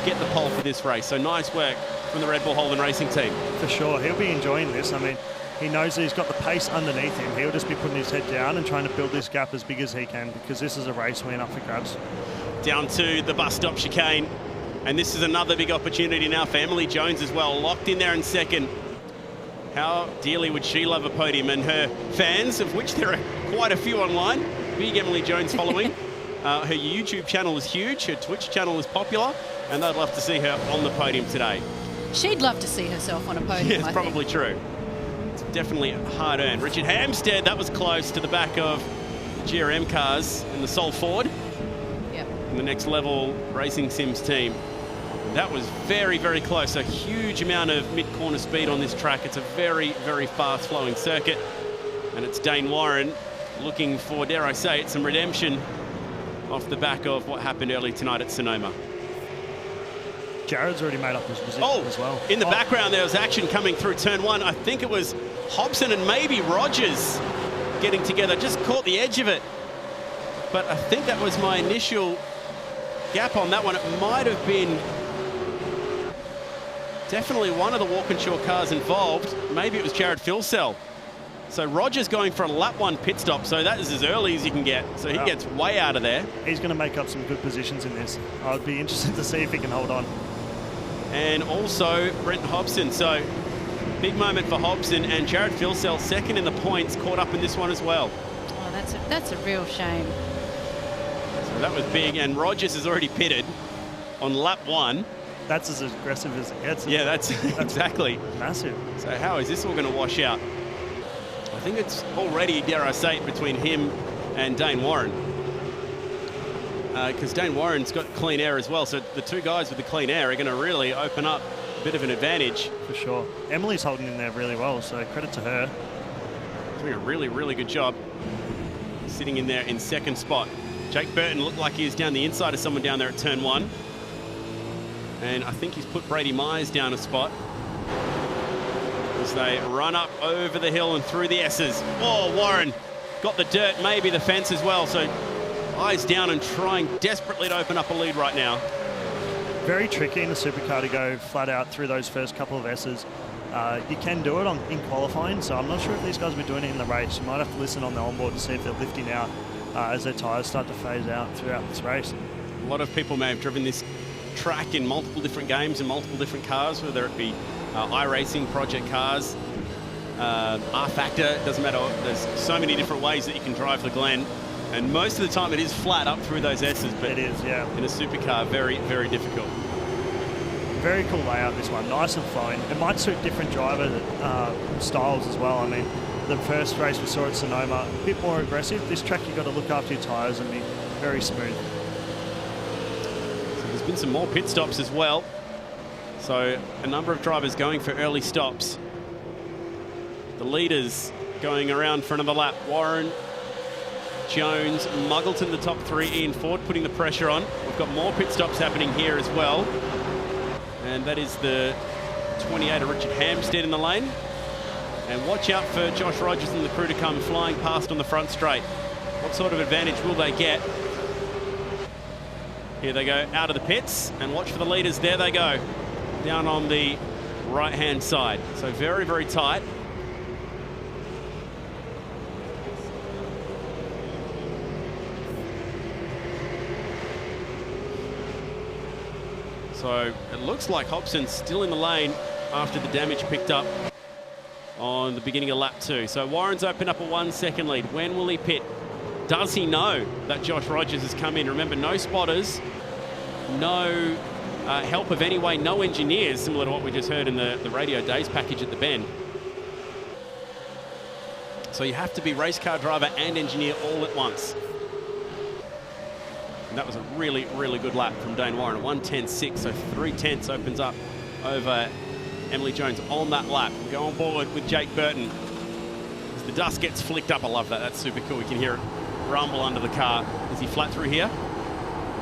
get the pole for this race. So nice work from the Red Bull Holden Racing team. For sure, he'll be enjoying this. I mean, he knows that he's got the pace underneath him. He'll just be putting his head down and trying to build this gap as big as he can, because this is a race win up for grabs. Down to the bus stop chicane. And this is another big opportunity now for Emily Jones as well, locked in there in second. How dearly would she love a podium, and her fans, of which there are quite a few online, big Emily Jones following. Her YouTube channel is huge, her Twitch channel is popular, and they'd love to see her on the podium today. She'd love to see herself on a podium, Yeah, it's probably true. It's definitely hard earned. Richard Hampstead, that was close to the back of GRM cars in the Sol Ford. Yep. In the Next Level Racing Sims team. That was very, very close. A huge amount of mid-corner speed on this track. It's a very, very fast-flowing circuit. And it's Dane Warren looking for, dare I say it, some redemption off the back of what happened early tonight at Sonoma. Jared's already made up his position as well. In the background, there was action coming through turn one. I think it was Hobson and maybe Rogers getting together. Just caught the edge of it. But I think that was my initial gap on that one. It might have been definitely one of the Walkinshaw cars involved. Maybe it was Jared Filsell. So Rogers going for a lap one pit stop. So that is as early as you can get. So he gets way out of there. He's going to make up some good positions in this. I'd be interested to see if he can hold on. And also Brenton Hobson. So big moment for Hobson, and Jared Filsell second in the points, caught up in this one as well. Oh, that's a real shame. So that was big, and Rogers has already pitted on lap one. That's as aggressive as it gets. Yeah, that's exactly. Massive. So how is this all going to wash out? I think it's already, dare I say it, between him and Dane Warren. Because Dane Warren's got clean air as well. So the two guys with the clean air are going to really open up a bit of an advantage. For sure. Emily's holding in there really well, so credit to her. Doing a really, really good job. Sitting in there in second spot. Jake Burton looked like he was down the inside of someone down there at turn one. And I think he's put Brady Myers down a spot as they run up over the hill and through the S's. Oh, Warren got the dirt, maybe the fence as well. So eyes down and trying desperately to open up a lead right now. Very tricky in a supercar to go flat out through those first couple of S's. You can do it in qualifying, so I'm not sure if these guys will be doing it in the race. You might have to listen on the onboard to see if they're lifting out as their tyres start to phase out throughout this race. A lot of people may have driven this track in multiple different games and multiple different cars, whether it be iRacing, project cars, R-Factor, it doesn't matter. There's so many different ways that you can drive the Glen. And most of the time it is flat up through those S's, but it is, yeah. In a supercar, very, very difficult. Very cool layout, this one. Nice and flowing. It might suit different driver styles as well. I mean, the first race we saw at Sonoma, a bit more aggressive. This track, you've got to look after your tyres and be very smooth. So there's been some more pit stops as well. So a number of drivers going for early stops. The leaders going around for another lap. Warren, Jones, Muggleton, the top three. Ian Ford putting the pressure on. We've got more pit stops happening here as well. And that is the 28 of Richard Hampstead in the lane. And watch out for Josh Rogers and the crew to come flying past on the front straight. What sort of advantage will they get? Here they go out of the pits, and watch for the leaders. There they go, down on the right-hand side. So very, very tight. So it looks like Hobson's still in the lane after the damage picked up on the beginning of lap 2. So Warren's opened up a 1 second lead. When will he pit? Does he know that Josh Rogers has come in? Remember, no spotters, no help of any way, no engineers, similar to what we just heard in the Radio Days package at the Bend. So you have to be race car driver and engineer all at once. And that was a really, really good lap from Dane Warren, a 1:10.6, so 3/10 opens up over Emily Jones on that lap. We go on board with Jake Burton. As the dust gets flicked up, I love that. That's super cool. We can hear it rumble under the car. Is he flat through here?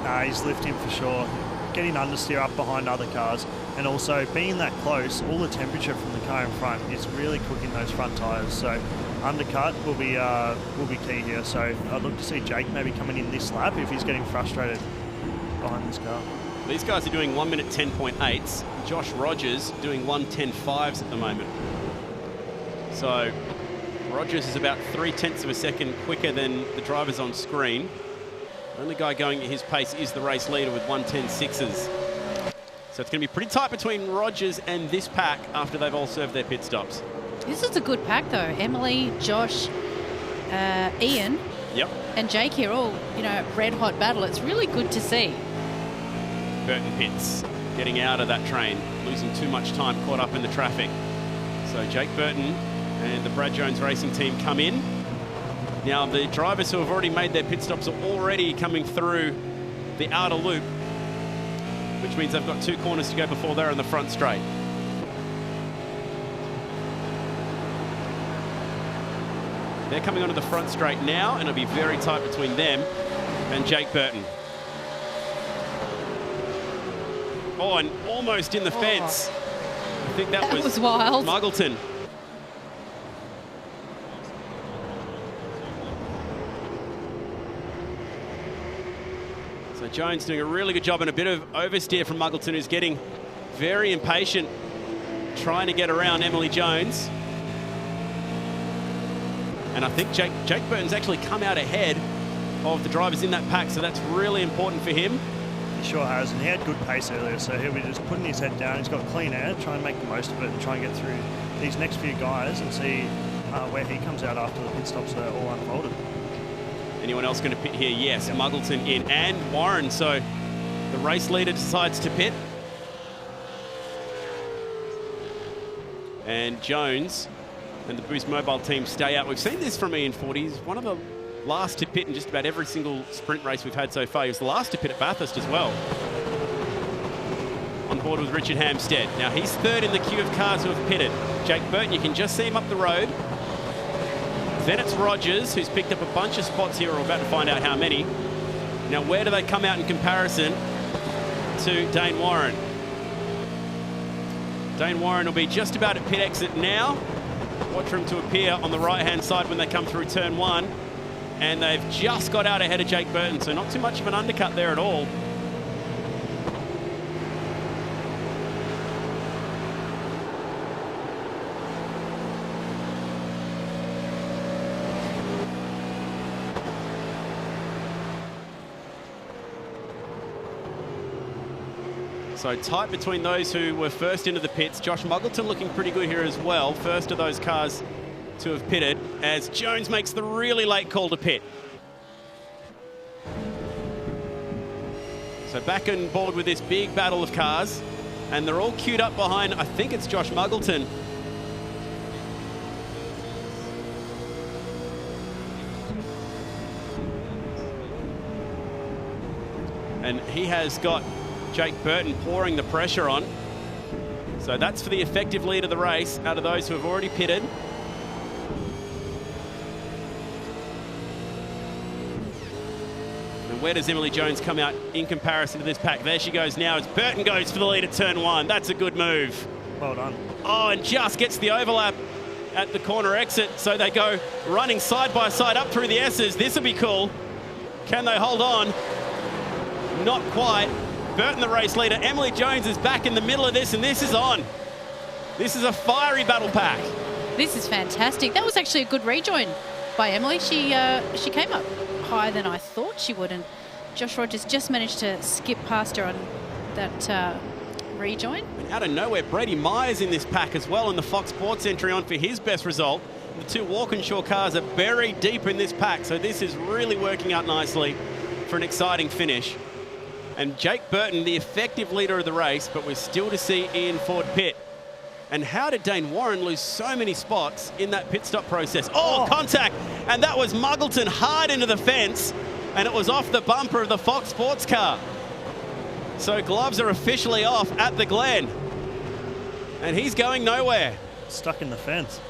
Nah, he's lifting for sure. Getting understeer up behind other cars, and also being that close, all the temperature from the car in front is really cooking those front tyres. So undercut will be key here. So I'd look to see Jake maybe coming in this lap if he's getting frustrated behind this car. These guys are doing 1 minute 10.8s. Josh Rogers doing 1:10.5s at the moment. So Rogers is about 0.3 of a second quicker than the drivers on screen. The only guy going at his pace is the race leader with 1:10.6s. So it's going to be pretty tight between Rogers and this pack after they've all served their pit stops. This is a good pack, though. Emily, Josh, Ian, Yep. and Jake here, all, you know, red hot battle. It's really good to see. Burton pits, getting out of that train, losing too much time, caught up in the traffic. So Jake Burton and the Brad Jones Racing team come in. Now the drivers who have already made their pit stops are already coming through the outer loop, which means they've got 2 corners to go before they're in the front straight. They're coming onto the front straight now, and it'll be very tight between them and Jake Burton. Oh, and almost in the fence. I think that was wild. Muggleton. So Jones doing a really good job, and a bit of oversteer from Muggleton, who's getting very impatient, trying to get around Emily Jones. And I think Jake Burton's actually come out ahead of the drivers in that pack, so that's really important for him. He sure has, and he had good pace earlier, so he'll be just putting his head down. He's got clean air, try and make the most of it and try and get through these next few guys and see where he comes out after the pit stops are all unfolded. Anyone else going to pit here? Yes, yep. Muggleton in, and Warren. So the race leader decides to pit. And Jones and the Boost Mobile team stay out. We've seen this from Ian Ford. He's one of the last to pit in just about every single sprint race we've had so far. He was the last to pit at Bathurst as well. On board with Richard Hampstead. Now he's third in the queue of cars who have pitted. Jake Burton, you can just see him up the road. Then it's Rogers, who's picked up a bunch of spots here. We're about to find out how many. Now where do they come out in comparison to Dane Warren? Dane Warren will be just about at pit exit now. Watch for him to appear on the right-hand side when they come through turn 1. And they've just got out ahead of Jake Burton, so not too much of an undercut there at all. So tight between those who were first into the pits. Josh Muggleton looking pretty good here as well. First of those cars to have pitted, as Jones makes the really late call to pit. So back on board with this big battle of cars, and they're all queued up behind, I think it's Josh Muggleton. And he has got Jake Burton pouring the pressure on. So that's for the effective lead of the race out of those who have already pitted. And where does Emily Jones come out in comparison to this pack? There she goes now as Burton goes for the lead at turn 1. That's a good move. Well done. Oh, and just gets the overlap at the corner exit. So they go running side by side up through the S's. This will be cool. Can they hold on? Not quite. Burton the race leader. Emily Jones is back in the middle of this, and this is on. This is a fiery battle pack. This is fantastic. That was actually a good rejoin by Emily. She came up higher than I thought she would, and Josh Rogers just managed to skip past her on that rejoin. And out of nowhere, Brady Myers in this pack as well, and the Fox Sports entry on for his best result. The 2 Walkinshaw cars are buried deep in this pack, so this is really working out nicely for an exciting finish. And Jake Burton, the effective leader of the race, but we're still to see Ian Ford pit. And how did Dane Warren lose so many spots in that pit stop process? Oh, contact! And that was Muggleton hard into the fence, and it was off the bumper of the Fox Sports car. So gloves are officially off at the Glen. And he's going nowhere. Stuck in the fence.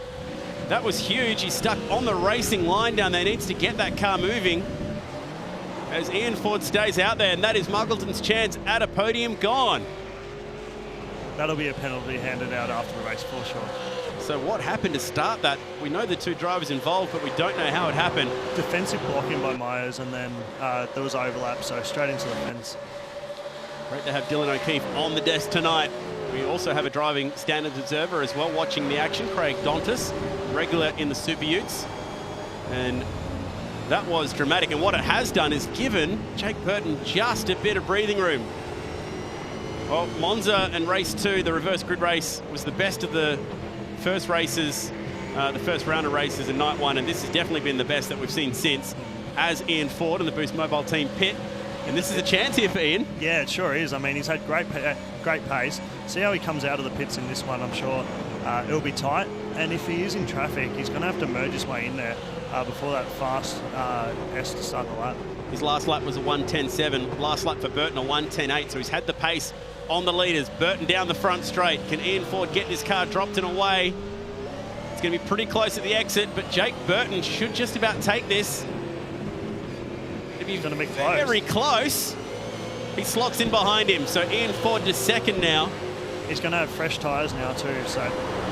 That was huge. He's stuck on the racing line down there. Needs to get that car moving. As Ian Ford stays out there, and that is Muggleton's chance at a podium gone. That'll be a penalty handed out after the race for sure. So what happened to start that? We know the 2 drivers involved, but we don't know how it happened. Defensive blocking by Myers, and then there was overlap, so straight into the fence. Great to have Dylan O'Keefe on the desk tonight. We also have a driving standards observer as well, watching the action, Craig Dontis, regular in the Super Utes. And that was dramatic. And what it has done is given Jake Burton just a bit of breathing room. Well, Monza and race 2, the reverse grid race, was the best of the first races, the first round of races in night 1. And this has definitely been the best that we've seen since, as Ian Ford and the Boost Mobile team pit. And this is a chance here for Ian. Yeah, it sure is. I mean, he's had great pace. See how he comes out of the pits in this one. I'm sure it'll be tight. And if he is in traffic, he's going to have to merge his way in there before that fast S to start the lap. His last lap was a 1:10.7. Last lap for Burton, a 1:10.8. So he's had the pace on the leaders. Burton down the front straight. Can Ian Ford get his car dropped and away? It's going to be pretty close at the exit, but Jake Burton should just about take this. He's going to be close. Very close. He slots in behind him, so Ian Ford to second now. He's going to have fresh tyres now too, so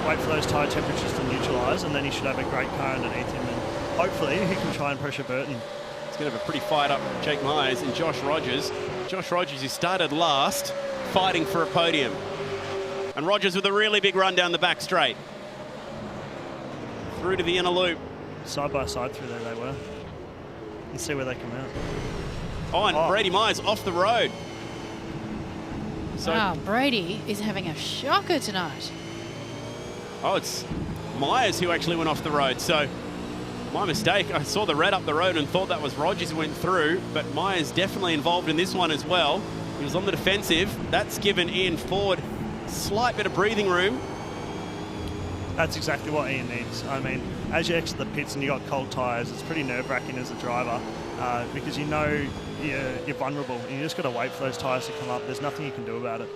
wait for those tyre temperatures to neutralise, and then he should have a great car underneath him, and hopefully he can try and pressure Burton. He's going to have a pretty fired up Jake Myers and Josh Rogers. Josh Rogers, who started last, fighting for a podium. And Rogers with a really big run down the back straight. Through to the inner loop. Side by side through there they were. Let's see where they come out. Oh, and Brady Myers off the road. So, wow, Brady is having a shocker tonight. Oh, it's Myers who actually went off the road. So, my mistake. I saw the red up the road and thought that was Rogers who went through, but Myers definitely involved in this one as well. He was on the defensive. That's given Ian Ford a slight bit of breathing room. That's exactly what Ian needs. I mean, as you exit the pits and you got cold tyres, it's pretty nerve-wracking as a driver because you know you're vulnerable and you just got to wait for those tyres to come up. There's nothing you can do about it.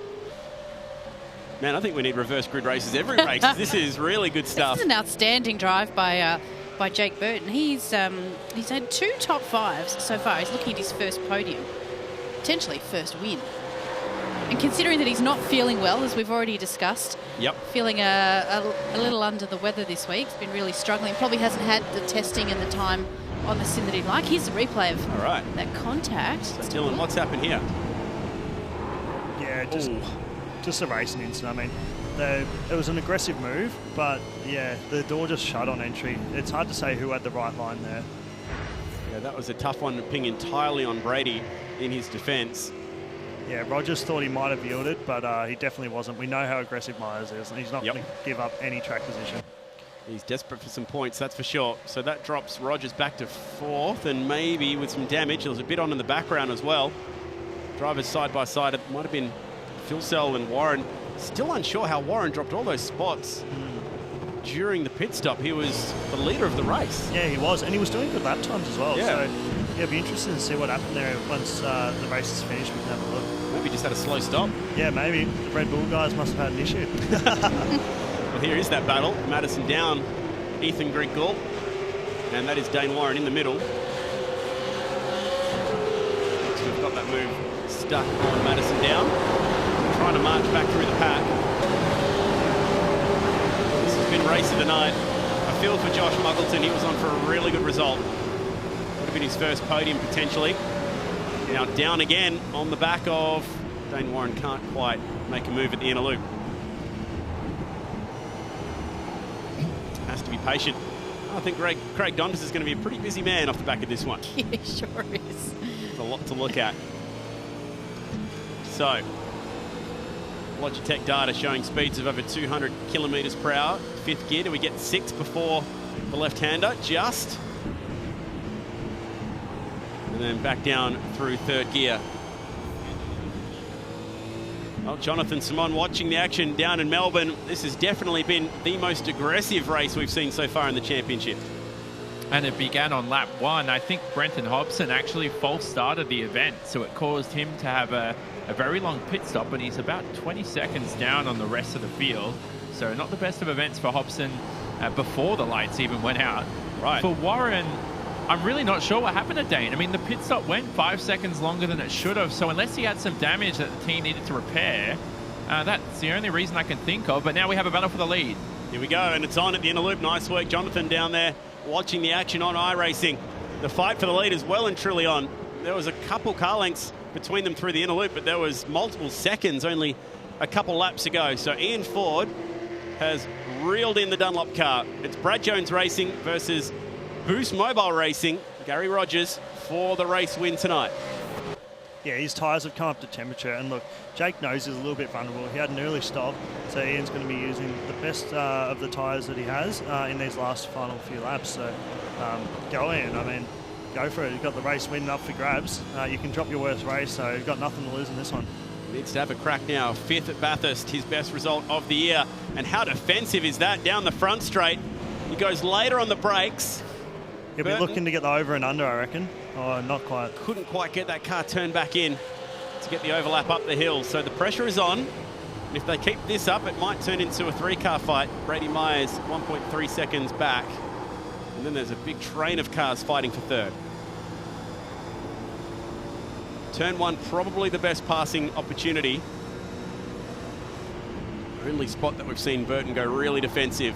Man, I think we need reverse grid races every race. This is really good stuff. This is an outstanding drive by Jake Burton. He's had 2 top 5s so far. He's looking at his first podium, potentially first win. And considering that he's not feeling well, as we've already discussed, feeling a little under the weather this week, he's been really struggling, probably hasn't had the testing and the time on the sim that he'd like. Here's a replay of that contact. So Dylan, what's happened here? Yeah, just a racing incident. I mean, it was an aggressive move, but yeah, the door just shut on entry. It's hard to say who had the right line there. Yeah, that was a tough one to ping entirely on Brady in his defence. Yeah, Rogers thought he might have yielded, but he definitely wasn't. We know how aggressive Myers is, and he's not going to give up any track position. He's desperate for some points, that's for sure. So that drops Rogers back to 4th, and maybe with some damage. There was a bit on in the background as well. Drivers side by side. It might have been Philsell and Warren. Still unsure how Warren dropped all those spots during the pit stop. He was the leader of the race. Yeah, he was, and he was doing good lap times as well. Yeah. So yeah, it'll be interesting to see what happened there once the race is finished. We can have a look. Maybe just had a slow stop. Yeah, maybe. The Red Bull guys must have had an issue. Well, here is that battle. Madison down, Ethan Griggle, and that is Dane Warren in the middle. So we've got that move stuck on Madison down. Trying to march back through the pack. This has been race of the night. I feel for Josh Muggleton. He was on for a really good result. Would have been his first podium potentially. Now down again on the back of Dane Warren. Can't quite make a move at the inner loop. Has to be patient. I think Craig Dontis is going to be a pretty busy man off the back of this one. Yeah, he sure is. There's a lot to look at. So, Logitech data showing speeds of over 200 kilometres per hour. 5th gear. Do we get 6 before the left-hander? Just. And then back down through 3rd gear. Well, Jonathan Simon watching the action down in Melbourne. This has definitely been the most aggressive race we've seen so far in the championship. And it began on lap 1. I think Brenton Hobson actually false started the event, so it caused him to have a very long pit stop, and he's about 20 seconds down on the rest of the field. So not the best of events for Hobson before the lights even went out. Right. For Warren, I'm really not sure what happened to Dane. I mean, the pit stop went 5 seconds longer than it should have, so unless he had some damage that the team needed to repair, that's the only reason I can think of. But now we have a battle for the lead. Here we go, and it's on at the inner loop. Nice work, Jonathan, down there watching the action on iRacing. The fight for the lead is well and truly on. There was a couple car lengths between them through the inner loop, but there was multiple seconds only a couple laps ago. So Ian Ford has reeled in the Dunlop car. It's Brad Jones Racing versus Boost Mobile Racing. Gary Rogers for the race win tonight. Yeah, his tyres have come up to temperature, and look, Jake knows he's a little bit vulnerable. He had an early stop, so Ian's going to be using the best of the tyres that he has in these last final few laps. So go in, I mean, go for it. You've got the race win up for grabs. You can drop your worst race, so you've got nothing to lose in this one. Needs to have a crack now. 5th at Bathurst, his best result of the year. And how defensive is that down the front straight? He goes later on the brakes. He'll be looking to get the over and under, I reckon. Oh, not quite. Couldn't quite get that car turned back in to get the overlap up the hill. So the pressure is on. And if they keep this up, it might turn into a 3-car fight. Brady Myers 1.3 seconds back. And then there's a big train of cars fighting for 3rd. Turn 1, probably the best passing opportunity. Only spot that we've seen Burton go really defensive.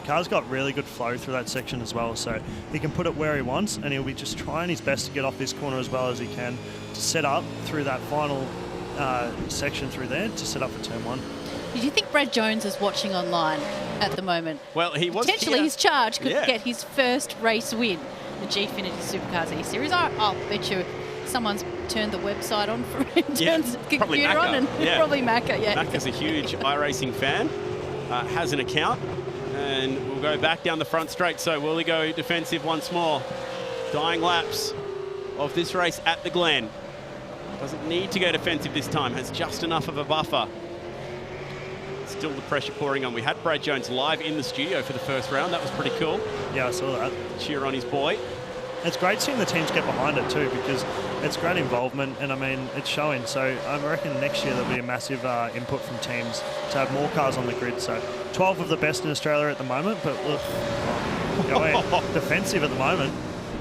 The car's got really good flow through that section as well, so he can put it where he wants, and he'll be just trying his best to get off this corner as well as he can to set up through that final section through there to set up for turn 1. Do you think Brad Jones is watching online at the moment? Well, he was potentially his charge could Yeah. get his first race win, the Gfinity Supercars E-Series. I'll bet you someone's turned the website on for him, turned the probably computer on, and yeah. probably Macca. Yeah, Macca's a huge iRacing fan, has an account, and we'll go back down the front straight. So will he go defensive once more? Dying laps of this race at the Glen. Doesn't need to go defensive this time, has just enough of a buffer. Still the pressure pouring on. We had Brad Jones live in the studio for the first round. That was pretty cool. Yeah, I saw that. Cheer on his boy. It's great seeing the teams get behind it too, because it's great involvement, and I mean, it's showing. So I reckon next year there'll be a massive input from teams to have more cars on the grid. So 12 of the best in Australia at the moment, but look, defensive at the moment.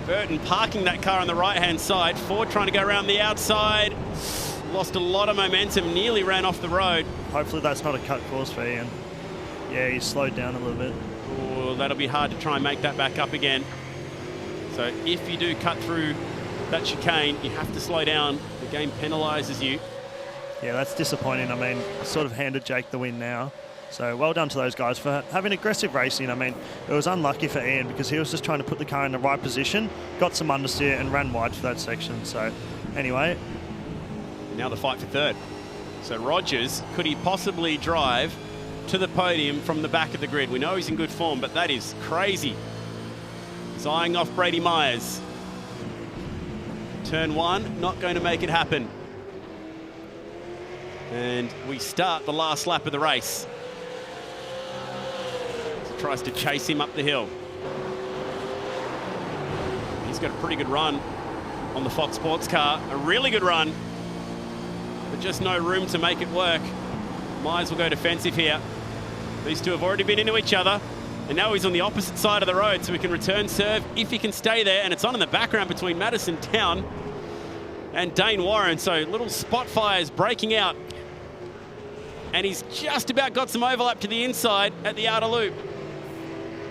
Burton parking that car on the right-hand side. Ford trying to go around the outside. Lost a lot of momentum, nearly ran off the road. Hopefully that's not a cut course for Ian. Yeah, he slowed down a little bit. Oh, that'll be hard to try and make that back up again. So if you do cut through that chicane, you have to slow down. The game penalises you. Yeah, that's disappointing. I mean, sort of handed Jake the win now. So well done to those guys for having aggressive racing. I mean, it was unlucky for Ian because he was just trying to put the car in the right position, got some understeer and ran wide for that section. So anyway. Now the fight for 3rd. So Rogers, could he possibly drive to the podium from the back of the grid? We know he's in good form, but that is crazy. He's eyeing off Brady Myers. Turn 1, not going to make it happen. And we start the last lap of the race. He tries to chase him up the hill. He's got a pretty good run on the Fox Sports car. A really good run, but just no room to make it work. Myers will go defensive here. These two have already been into each other, and now he's on the opposite side of the road, so he can return serve if he can stay there, and it's on in the background between Madison Town and Dane Warren. So little spot fires breaking out, and he's just about got some overlap to the inside at the outer loop.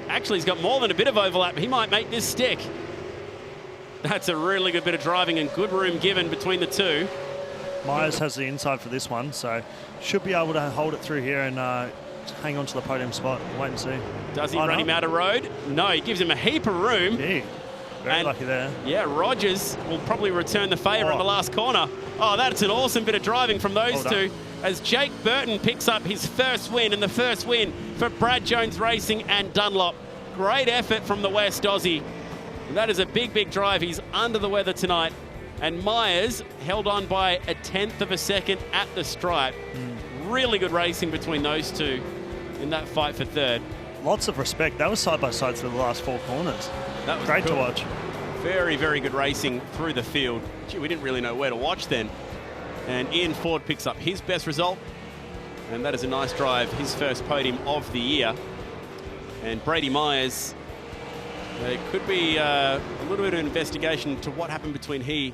Actually, he's got more than a bit of overlap. He might make this stick. That's a really good bit of driving and good room given between the two. Myers has the inside for this one, so should be able to hold it through here and hang on to the podium spot. Wait and see. Does he run him out of road? No, he gives him a heap of room. Yeah, very lucky there. Yeah, Rogers will probably return the favour in the last corner. Oh, that's an awesome bit of driving from those two. As Jake Burton picks up his first win, and the first win for Brad Jones Racing and Dunlop. Great effort from the West Aussie. And that is a big, big drive. He's under the weather tonight. And Myers held on by 1/10 of a second at the stripe. Really good racing between those two in that fight for 3rd. Lots of respect. That was side by side through the last 4 corners. That was great cool to watch. Very, very good racing through the field. Gee, we didn't really know where to watch then. And Ian Ford picks up his best result. And that is a nice drive, his first podium of the year. And Brady Myers, there could be a little bit of investigation to what happened between he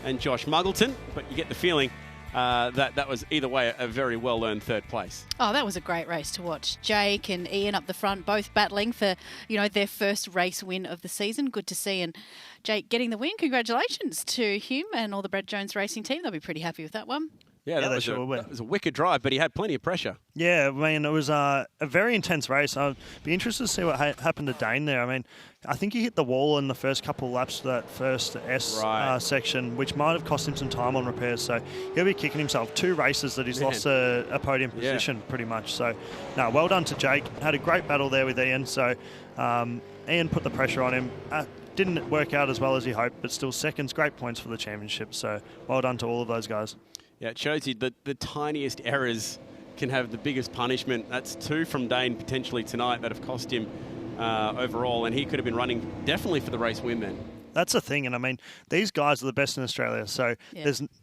and Josh Muggleton, but you get the feeling that was either way a very well-earned third place. Oh, that was a great race to watch. Jake and Ian up the front, both battling for, their first race win of the season. Good to see. And Jake getting the win. Congratulations to him and all the Brad Jones Racing team. They'll be pretty happy with that one. Yeah, that was a wicked drive, but he had plenty of pressure. Yeah, I mean, it was a very intense race. I'd be interested to see what happened to Dane there. I mean, I think he hit the wall in the first couple of laps of that first S section, which might have cost him some time on repairs. So he'll be kicking himself. 2 races that he's lost a podium position pretty much. So, no, well done to Jake. Had a great battle there with Ian. So Ian put the pressure on him. Didn't work out as well as he hoped, but still seconds, great points for the championship. So well done to all of those guys. Yeah, it shows you that the tiniest errors can have the biggest punishment. That's 2 from Dane potentially tonight that have cost him overall, and he could have been running definitely for the race win then. That's the thing, and I mean, these guys are the best in Australia, so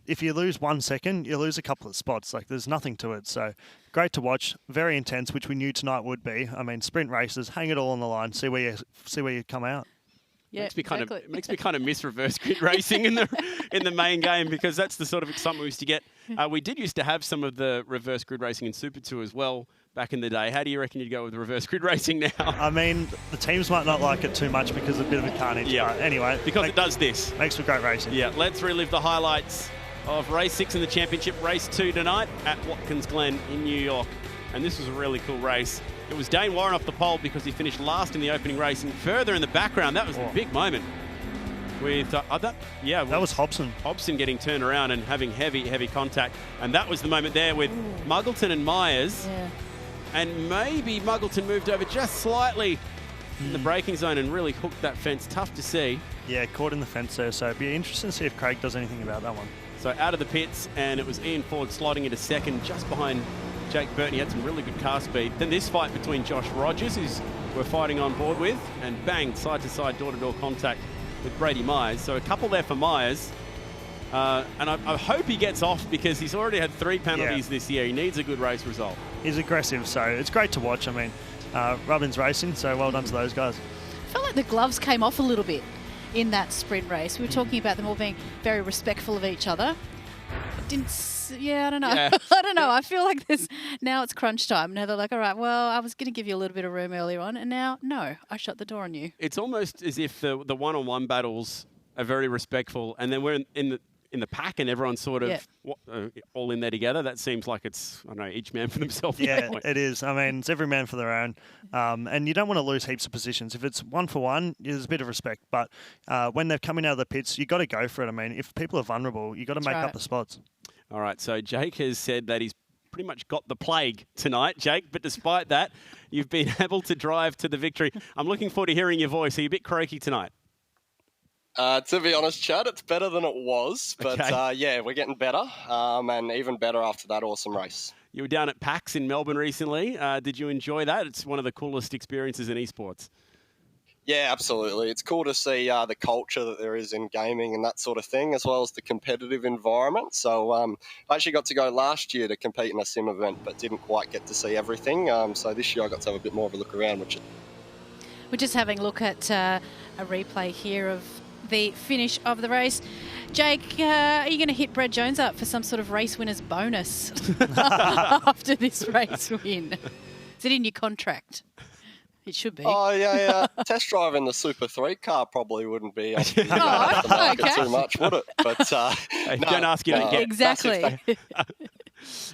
if you lose 1 second, you lose a couple of spots. Like, there's nothing to it, so great to watch, very intense, which we knew tonight would be. I mean, sprint races, hang it all on the line, see where you come out. Yeah, makes me kind of miss reverse grid racing in the main game, because that's the sort of excitement we used to get. We did used to have some of the reverse grid racing in Super 2 as well back in the day. How do you reckon you'd go with reverse grid racing now? I mean, the teams might not like it too much because of a bit of a carnage. Yeah. But anyway, because it does this. Makes for great racing. Yeah, let's relive the highlights of race 6 in the championship, race 2 tonight at Watkins Glen in New York. And this was a really cool race. It was Dane Warren off the pole because he finished last in the opening race, and further in the background, that was a big moment. With that was Hobson. Hobson getting turned around and having heavy contact, and that was the moment there with Muggleton and Myers. Yeah. And maybe Muggleton moved over just slightly in the braking zone and really hooked that fence. Tough to see. Yeah, caught in the fence there. So it'd be interesting to see if Craig does anything about that one. So out of the pits, and it was Ian Ford sliding into second just behind Jake Burton. He had some really good car speed. Then this fight between Josh Rogers, who's we're fighting on board with, and bang, side-to-side, door-to-door contact with Brady Myers. So a couple there for Myers. And I hope he gets off, because he's already had 3 penalties this year. He needs a good race result. He's aggressive, so it's great to watch. I mean, Robin's racing, so well done to those guys. I felt like the gloves came off a little bit in that sprint race. We were talking about them all being very respectful of each other. I don't know. Yeah. I don't know. I feel like now it's crunch time. Now they're like, all right, well, I was going to give you a little bit of room earlier on, and now, no, I shut the door on you. It's almost as if the one-on-one battles are very respectful, and then we're in the pack and everyone's sort of all in there together. That seems like it's, I don't know, each man for themselves. Yeah, it is. I mean, it's every man for their own. And you don't want to lose heaps of positions. If it's 1-for-1, there's a bit of respect. But when they're coming out of the pits, you got to go for it. I mean, if people are vulnerable, you got to make up the spots. All right, so Jake has said that he's pretty much got the plague tonight, Jake. But despite that, you've been able to drive to the victory. I'm looking forward to hearing your voice. Are you a bit croaky tonight? To be honest, Chad, it's better than it was. But we're getting better, and even better after that awesome race. You were down at PAX in Melbourne recently. Did you enjoy that? It's one of the coolest experiences in esports. Yeah, absolutely. It's cool to see the culture that there is in gaming and that sort of thing, as well as the competitive environment. So I actually got to go last year to compete in a sim event, but didn't quite get to see everything. So this year I got to have a bit more of a look around. We're just having a look at a replay here of the finish of the race. Jake, are you going to hit Brad Jones up for some sort of race winner's bonus after this race win? Is it in your contract? It should be. Oh, yeah. Test driving the Super 3 car probably wouldn't be too much, would it? But don't ask, you don't get. Exactly.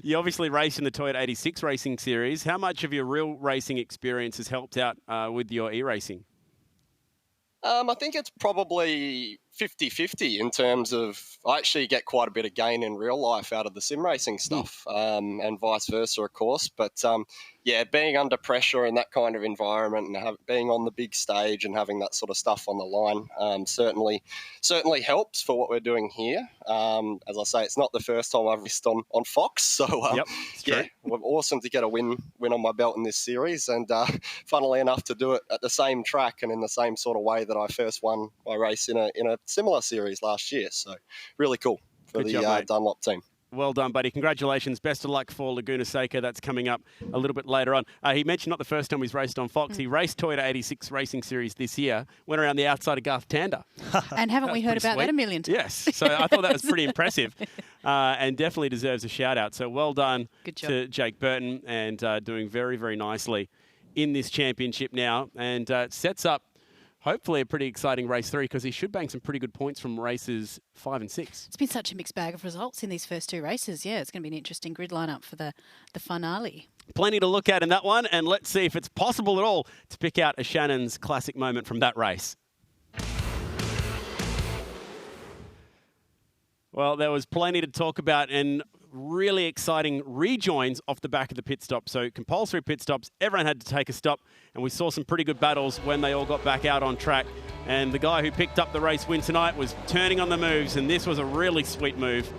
You obviously race in the Toyota 86 Racing Series. How much of your real racing experience has helped out with your e-racing? I think it's probably 50-50 in terms of I actually get quite a bit of gain in real life out of the sim racing stuff, and vice versa, of course. But being under pressure in that kind of environment and being on the big stage and having that sort of stuff on the line certainly helps for what we're doing here. As I say, it's not the first time I've raced on Fox, so we're awesome to get a win on my belt in this series, and funnily enough to do it at the same track and in the same sort of way that I first won my race in a similar series last year. So really cool for the Dunlop team. Well done, buddy. Congratulations. Best of luck for Laguna Seca. That's coming up a little bit later on. He mentioned not the first time he's raced on Fox. He raced Toyota 86 Racing Series this year, went around the outside of Garth Tander. And haven't we heard about that a million times? Yes. So I thought that was pretty impressive and definitely deserves a shout-out. So well done to Jake Burton and doing very, very nicely in this championship now. And sets up hopefully a pretty exciting race 3 because he should bank some pretty good points from races 5 and 6. It's been such a mixed bag of results in these first 2 races. Yeah, it's going to be an interesting grid lineup for the finale. Plenty to look at in that one, and let's see if it's possible at all to pick out a Shannon's classic moment from that race. Well, there was plenty to talk about and really exciting rejoins off the back of the pit stop. So compulsory pit stops, everyone had to take a stop, and we saw some pretty good battles when they all got back out on track. And the guy who picked up the race win tonight was turning on the moves, and this was a really sweet move,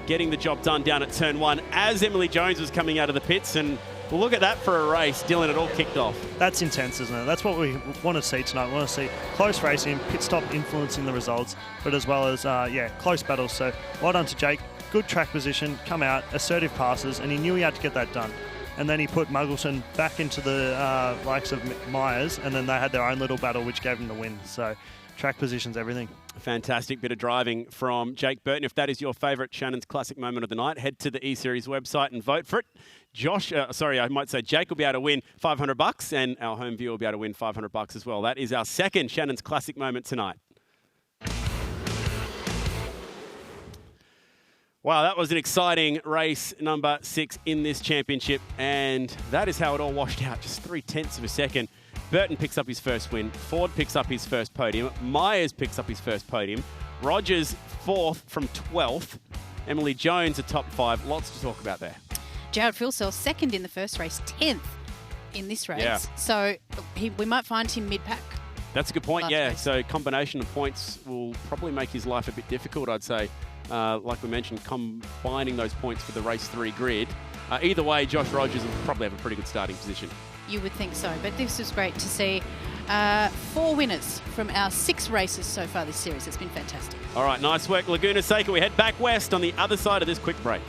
getting the job done down at turn 1 as Emily Jones was coming out of the pits. And look at that for a race. Dylan, it all kicked off. That's intense, isn't it? That's what we want to see tonight. We want to see close racing, pit stop influencing the results, but as well as, close battles. So well done to Jake. Good track position, come out, assertive passes, and he knew he had to get that done. And then he put Muggleton back into the likes of Myers, and then they had their own little battle, which gave him the win. So track position's everything. Fantastic bit of driving from Jake Burton. If that is your favourite Shannon's classic moment of the night, head to the Eseries website and vote for it. Jake will be able to win $500, and our home viewer will be able to win $500 as well. That is our second Shannon's classic moment tonight. Wow, that was an exciting race number 6 in this championship, and that is how it all washed out, just 0.3 of a second. Burton picks up his first win, Ford picks up his first podium, Myers picks up his first podium, Rogers 4th from 12th, Emily Jones a top 5, lots to talk about there. Jared Filsell 2nd in the first race, 10th in this race. Yeah. So we might find him mid-pack. That's a good point, yeah. Race. So combination of points will probably make his life a bit difficult, I'd say. Like we mentioned, combining those points for the race 3 grid. Either way, Josh Rogers will probably have a pretty good starting position. You would think so, but this was great to see 4 winners from our 6 races so far this series. It's been fantastic. All right, nice work, Laguna Seca. We head back west on the other side of this quick break.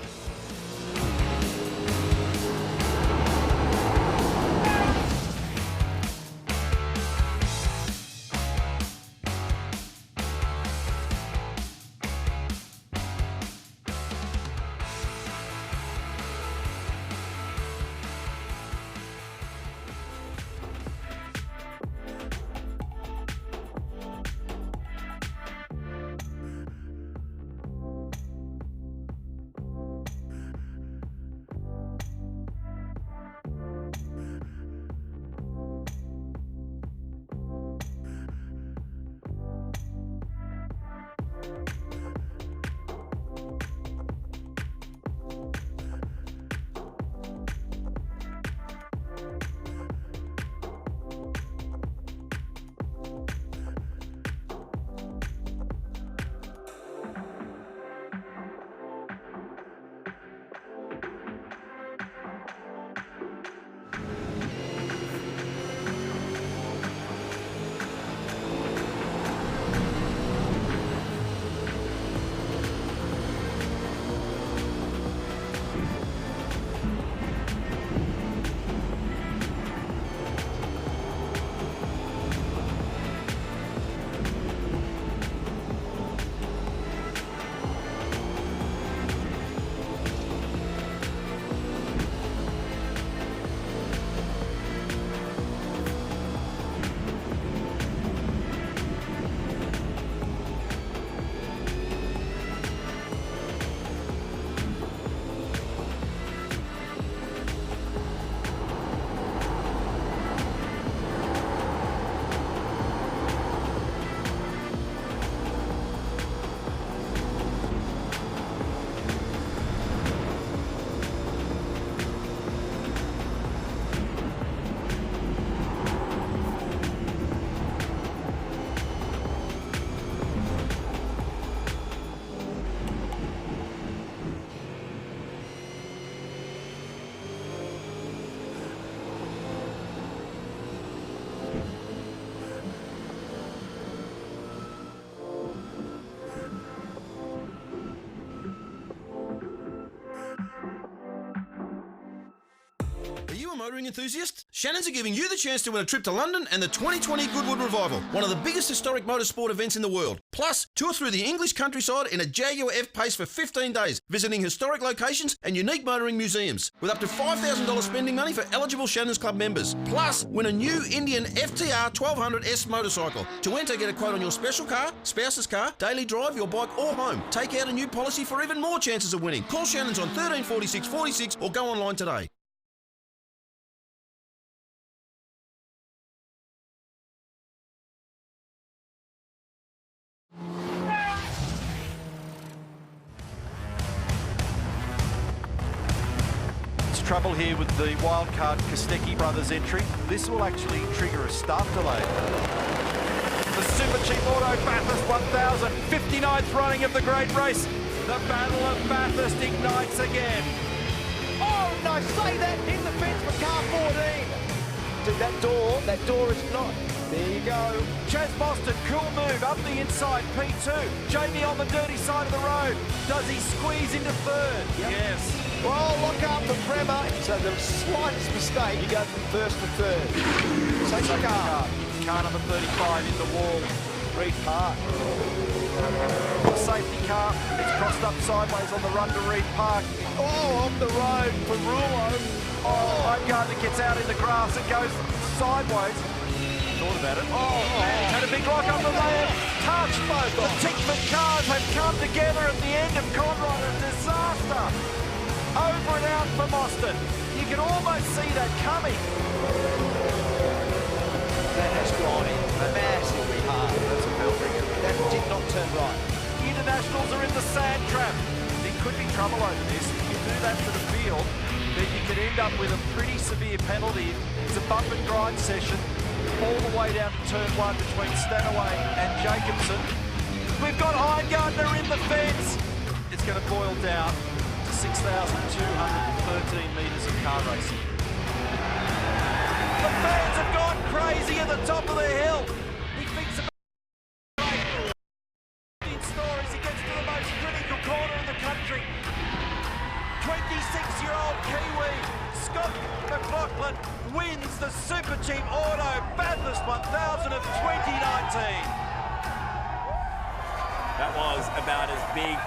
you a motoring enthusiast? Shannon's are giving you the chance to win a trip to London and the 2020 Goodwood Revival, one of the biggest historic motorsport events in the world. Plus, tour through the English countryside in a Jaguar F-Pace for 15 days, visiting historic locations and unique motoring museums, with up to $5,000 spending money for eligible Shannon's Club members. Plus, win a new Indian FTR 1200S motorcycle. To enter, get a quote on your special car, spouse's car, daily drive, your bike or home. Take out a new policy for even more chances of winning. Call Shannon's on 13 46 46 or go online today. Trouble here with the wildcard Kostecki brothers entry. This will actually trigger a start delay. The Super Cheap Auto Bathurst 1000, 59th running of the great race. The Battle of Bathurst ignites again. Oh, no, say that in the fence for car 14. Dude, that door is not. There you go. Chaz Boston, cool move, up the inside, P2. Jamie on the dirty side of the road. Does he squeeze into third? Yep. Yes. Well, look after Bremer. So the slightest mistake, you go from first to third. Safety car. Car number 35 in the wall. Reed Park. The safety car. It's crossed up sideways on the run to Reed Park. Oh, off the road for Rulo. Oh, Gardner gets out in the grass. It goes sideways. Thought about it. Oh, man, he's had a big lock up the lane. Touched both. The Tickford cars have come together at the end of Conrod. A disaster. Over and out for Mostyn. You can almost see that coming. That has gone in massively hard. That's a belting. That did not turn right. Internationals are in the sand trap. There could be trouble over this. If you do that to the field, then you could end up with a pretty severe penalty. It's a bump and grind session all the way down to turn 1 between Stanaway and Jacobson. We've got Heingardner in the fence. It's going to boil down to 6,213 metres of car racing. The fans have gone crazy at the top of the hill. He thinks about in stories. He gets to the most critical corner in the country. 26-year-old Kiwi Scott McLaughlin wins the Super Cheap Auto Bathurst 1000 of 2019. That was about as big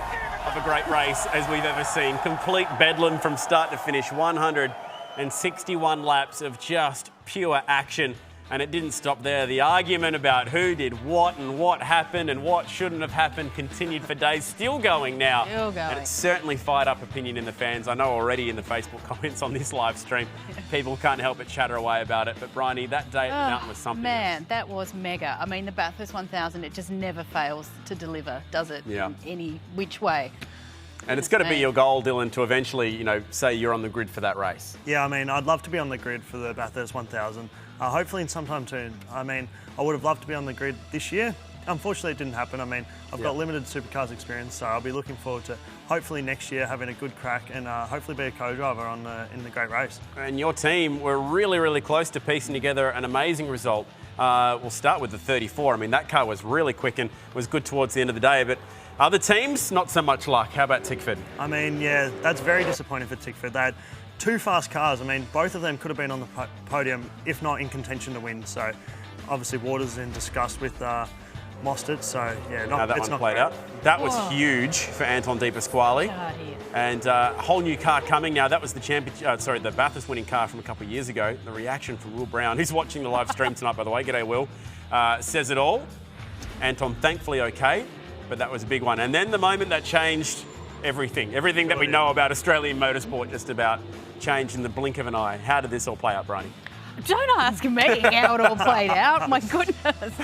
of a great race as we've ever seen. Complete bedlam from start to finish. 161 laps of just pure action. And it didn't stop there. The argument about who did what and what happened and what shouldn't have happened continued for days. Still going now. Still going. And it's certainly fired up opinion in the fans. I know already in the Facebook comments on this live stream, people can't help but chatter away about it. But Bryony, that day at the mountain was something Man, else. that was mega. I mean, the Bathurst 1000, it just never fails to deliver, does it? Yeah. In any which way. And it's got to be your goal, Dylan, to eventually, say you're on the grid for that race. Yeah, I mean, I'd love to be on the grid for the Bathurst 1000. Hopefully in some time soon. I mean, I would have loved to be on the grid this year. Unfortunately, it didn't happen. I mean, I've got limited Supercars experience, so I'll be looking forward to hopefully next year having a good crack and hopefully be a co-driver in the great race. And your team were really, really close to piecing together an amazing result. We'll start with the 34. I mean, that car was really quick and was good towards the end of the day, but other teams, not so much luck. How about Tickford? I mean, yeah, that's very disappointing for Tickford. They had two fast cars. I mean, both of them could have been on the podium, if not in contention to win. So, obviously, Waters in disgust with Mostert. So, yeah, How that one played out. That was huge for Anton De Pasquale. And a whole new car coming now. That was the the Bathurst winning car from a couple of years ago. The reaction from Will Brown, who's watching the live stream tonight, by the way. G'day, Will. Says it all. Anton, thankfully, okay. But that was a big one. And then the moment that changed everything that we know about Australian motorsport just about changed in the blink of an eye. How did this all play out, Bryony? Don't ask me how it all played out. My goodness.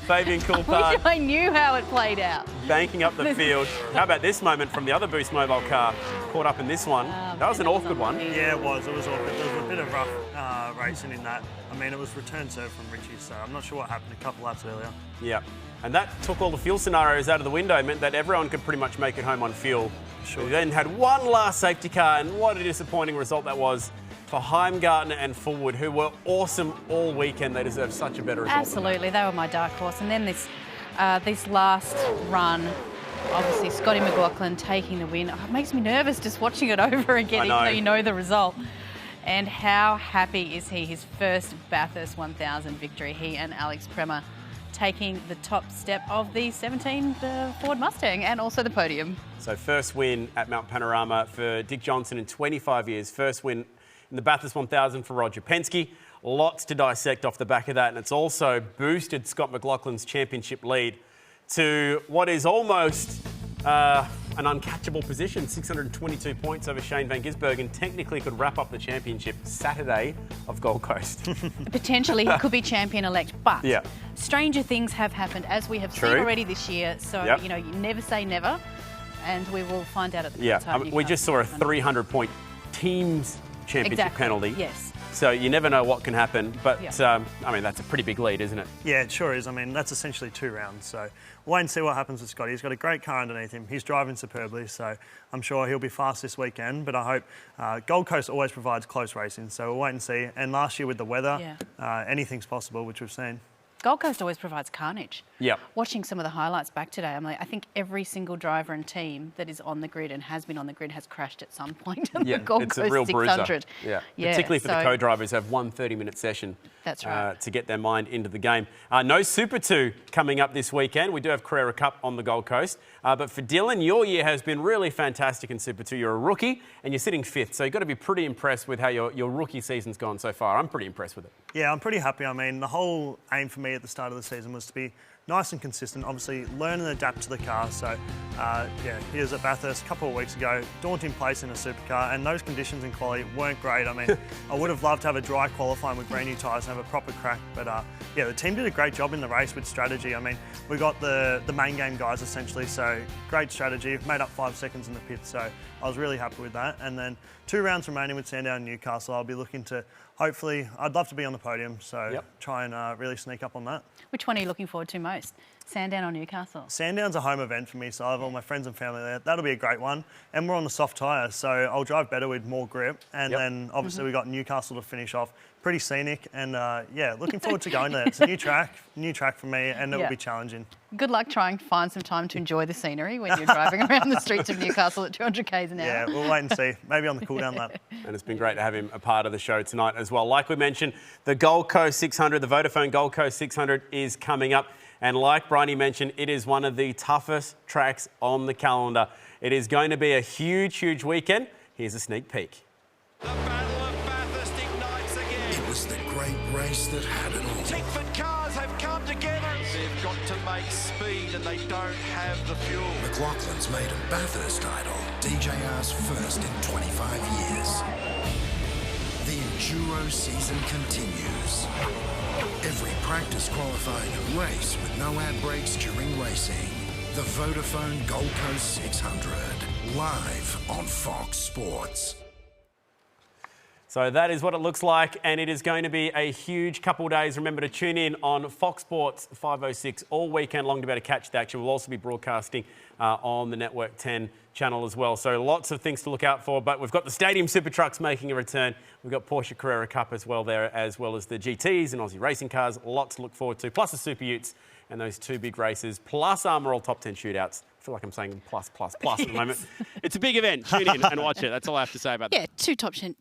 Fabian I Coulthard wish I knew how it played out. banking up the field. How about this moment from the other Boost Mobile car? Caught up in this one. That was an awkward one. Yeah, it was. It was awkward. There was a bit of rough racing in that. I mean, it was return serve from Richie, so I'm not sure what happened a couple laps earlier. Yeah. And that took all the fuel scenarios out of the window. It meant that everyone could pretty much make it home on fuel. Sure. We then had one last safety car, and what a disappointing result that was for Heimgartner and Fullwood, who were awesome all weekend. They deserve such a better result. Absolutely, they were my dark horse. And then this last run, obviously Scotty McLaughlin taking the win. Oh, it makes me nervous just watching it over again, even though you know the result. And how happy is he? His first Bathurst 1000 victory. He and Alex Premer taking the top step of the 17 Ford Mustang and also the podium. So first win at Mount Panorama for Dick Johnson in 25 years. First win in the Bathurst 1000 for Roger Penske. Lots to dissect off the back of that, and it's also boosted Scott McLaughlin's championship lead to what is almost an uncatchable position, 622 points over Shane van Gisbergen. Technically could wrap up the championship Saturday of Gold Coast. Potentially he could be champion-elect, but stranger things have happened, as we have seen already this year. So, you know, you never say never, and we will find out at the time. We just saw a 300-point teams championship penalty. Yes. So you never know what can happen, but I mean, that's a pretty big lead, isn't it? Yeah, it sure is. I mean, that's essentially 2 rounds. So we'll wait and see what happens with Scotty. He's got a great car underneath him. He's driving superbly, so I'm sure he'll be fast this weekend. But I hope Gold Coast always provides close racing, so we'll wait and see. And last year with the weather, anything's possible, which we've seen. Gold Coast always provides carnage. Yeah. Watching some of the highlights back today, I'm like, I think every single driver and team that is on the grid and has been on the grid has crashed at some point on the Gold Coast a real 600. bruiser. Yeah, particularly for the co-drivers who have one 30-minute session. That's right. To get their mind into the game. No Super 2 coming up this weekend. We do have Carrera Cup on the Gold Coast. But for Dylan, your year has been really fantastic in Super 2. You're a rookie and you're sitting 5th. So you've got to be pretty impressed with how your rookie season's gone so far. I'm pretty impressed with it. Yeah, I'm pretty happy. I mean, the whole aim for me at the start of the season was to be nice and consistent, obviously learn and adapt to the car. So, he was at Bathurst a couple of weeks ago, daunting place in a supercar, and those conditions in quality weren't great. I mean, I would have loved to have a dry qualifying with brand new tyres and have a proper crack, but the team did a great job in the race with strategy. I mean, we got the main game guys essentially, so great strategy, made up 5 seconds in the pit, so I was really happy with that. And then 2 rounds remaining with Sandown and Newcastle. I'll be looking to, hopefully, I'd love to be on the podium, so try and really sneak up on that. Which one are you looking forward to most? Sandown or Newcastle? Sandown's a home event for me, so I have all my friends and family there. That'll be a great one. And we're on the soft tyre, so I'll drive better with more grip. And then obviously we got Newcastle to finish off. Pretty scenic, and looking forward to going there. It's a new track for me, and it will be challenging. Good luck trying to find some time to enjoy the scenery when you're driving around the streets of Newcastle at 200 k's an hour. Yeah, we'll wait and see. Maybe on the cool-down lap. And it's been great to have him a part of the show tonight as well. Like we mentioned, the Gold Coast 600, the Vodafone Gold Coast 600 is coming up. And like Bryony mentioned, it is one of the toughest tracks on the calendar. It is going to be a huge, huge weekend. Here's a sneak peek. The Battle of Bathurst ignites again. It was the great race that had it all. Tickford cars have come together. They've got to make speed and they don't have the fuel. McLaughlin's maiden Bathurst title, DJR's first in 25 years. The Enduro season continues. Every practice, qualifying and race with no ad breaks during racing. The Vodafone Gold Coast 600, live on Fox Sports. So that is what it looks like, and it is going to be a huge couple of days. Remember to tune in on Fox Sports 506 all weekend long to be able to catch the action. We'll also be broadcasting on the Network 10 channel as well. So lots of things to look out for, but we've got the Stadium Super Trucks making a return. We've got Porsche Carrera Cup as well there, as well as the GTs and Aussie racing cars. Lots to look forward to, plus the Super Utes and those 2 big races, plus Armour All Top 10 shootouts. I feel like I'm saying plus at the moment. It's a big event. Tune in and watch it. That's all I have to say about that. Yeah, two top 10.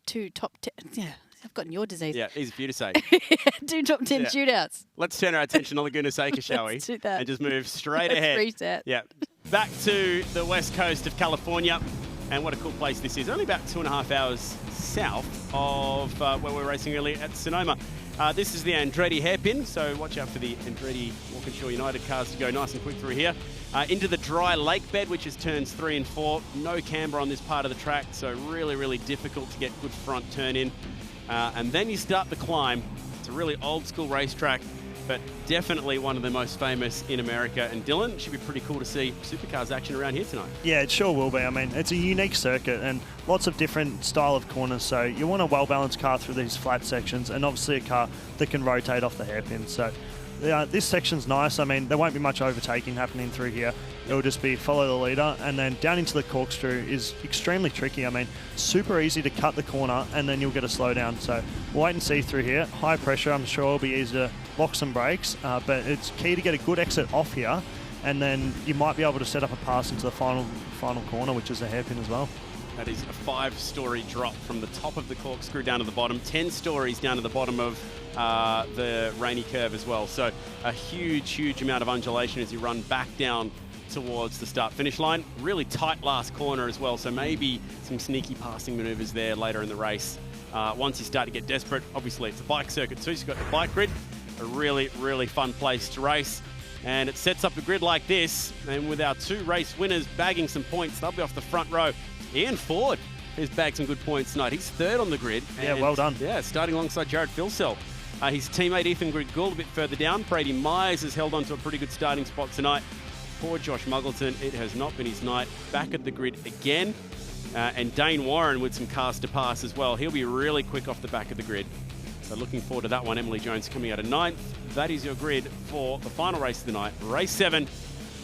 Yeah, I've gotten your disease. Yeah, easy for you to say. 2 top 10 shootouts. Let's turn our attention to Laguna Seca, shall we? Let's do that. And just move straight ahead. Reset. Yeah. Back to the west coast of California. And what a cool place this is. Only about 2.5 hours south of where we're racing earlier at Sonoma. This is the Andretti hairpin, so watch out for the Andretti Walkinshaw United cars to go nice and quick through here. Into the dry lake bed, which is turns 3 and 4. No camber on this part of the track, so really, really difficult to get good front turn in. And then you start the climb. It's a really old school racetrack, but definitely one of the most famous in America. And Dylan, it should be pretty cool to see supercars action around here tonight. Yeah, it sure will be. I mean, it's a unique circuit and lots of different style of corners. So you want a well-balanced car through these flat sections, and obviously a car that can rotate off the hairpin. So this section's nice. I mean, there won't be much overtaking happening through here. It'll just be follow the leader, and then down into the corkscrew is extremely tricky. I mean, super easy to cut the corner, and then you'll get a slowdown. So we'll wait and see through here. High pressure, I'm sure it'll be easy to lock some brakes, but it's key to get a good exit off here, and then you might be able to set up a pass into the final corner, which is a hairpin as well. That is a 5-story drop from the top of the corkscrew down to the bottom, 10 stories down to the bottom of the rainy curve as well. So a huge amount of undulation as you run back down towards the start-finish line. Really tight last corner as well, so maybe some sneaky passing manoeuvres there later in the race. Once you start to get desperate, obviously it's a bike circuit too, so you've got the bike grid, a really fun place to race. And it sets up a grid like this, and with our 2 race winners bagging some points, they'll be off the front row. Ian Ford has bagged some good points tonight. He's 3rd on the grid. Yeah, well done. Yeah, starting alongside Jared Filsell. His teammate Ethan Gould a bit further down. Brady Myers has held on to a pretty good starting spot tonight. Poor Josh Muggleton, it has not been his night. Back at the grid again. And Dane Warren with some cars to pass as well. He'll be really quick off the back of the grid. So looking forward to that one. Emily Jones coming out of 9th. That is your grid for the final race of the night. Race 7,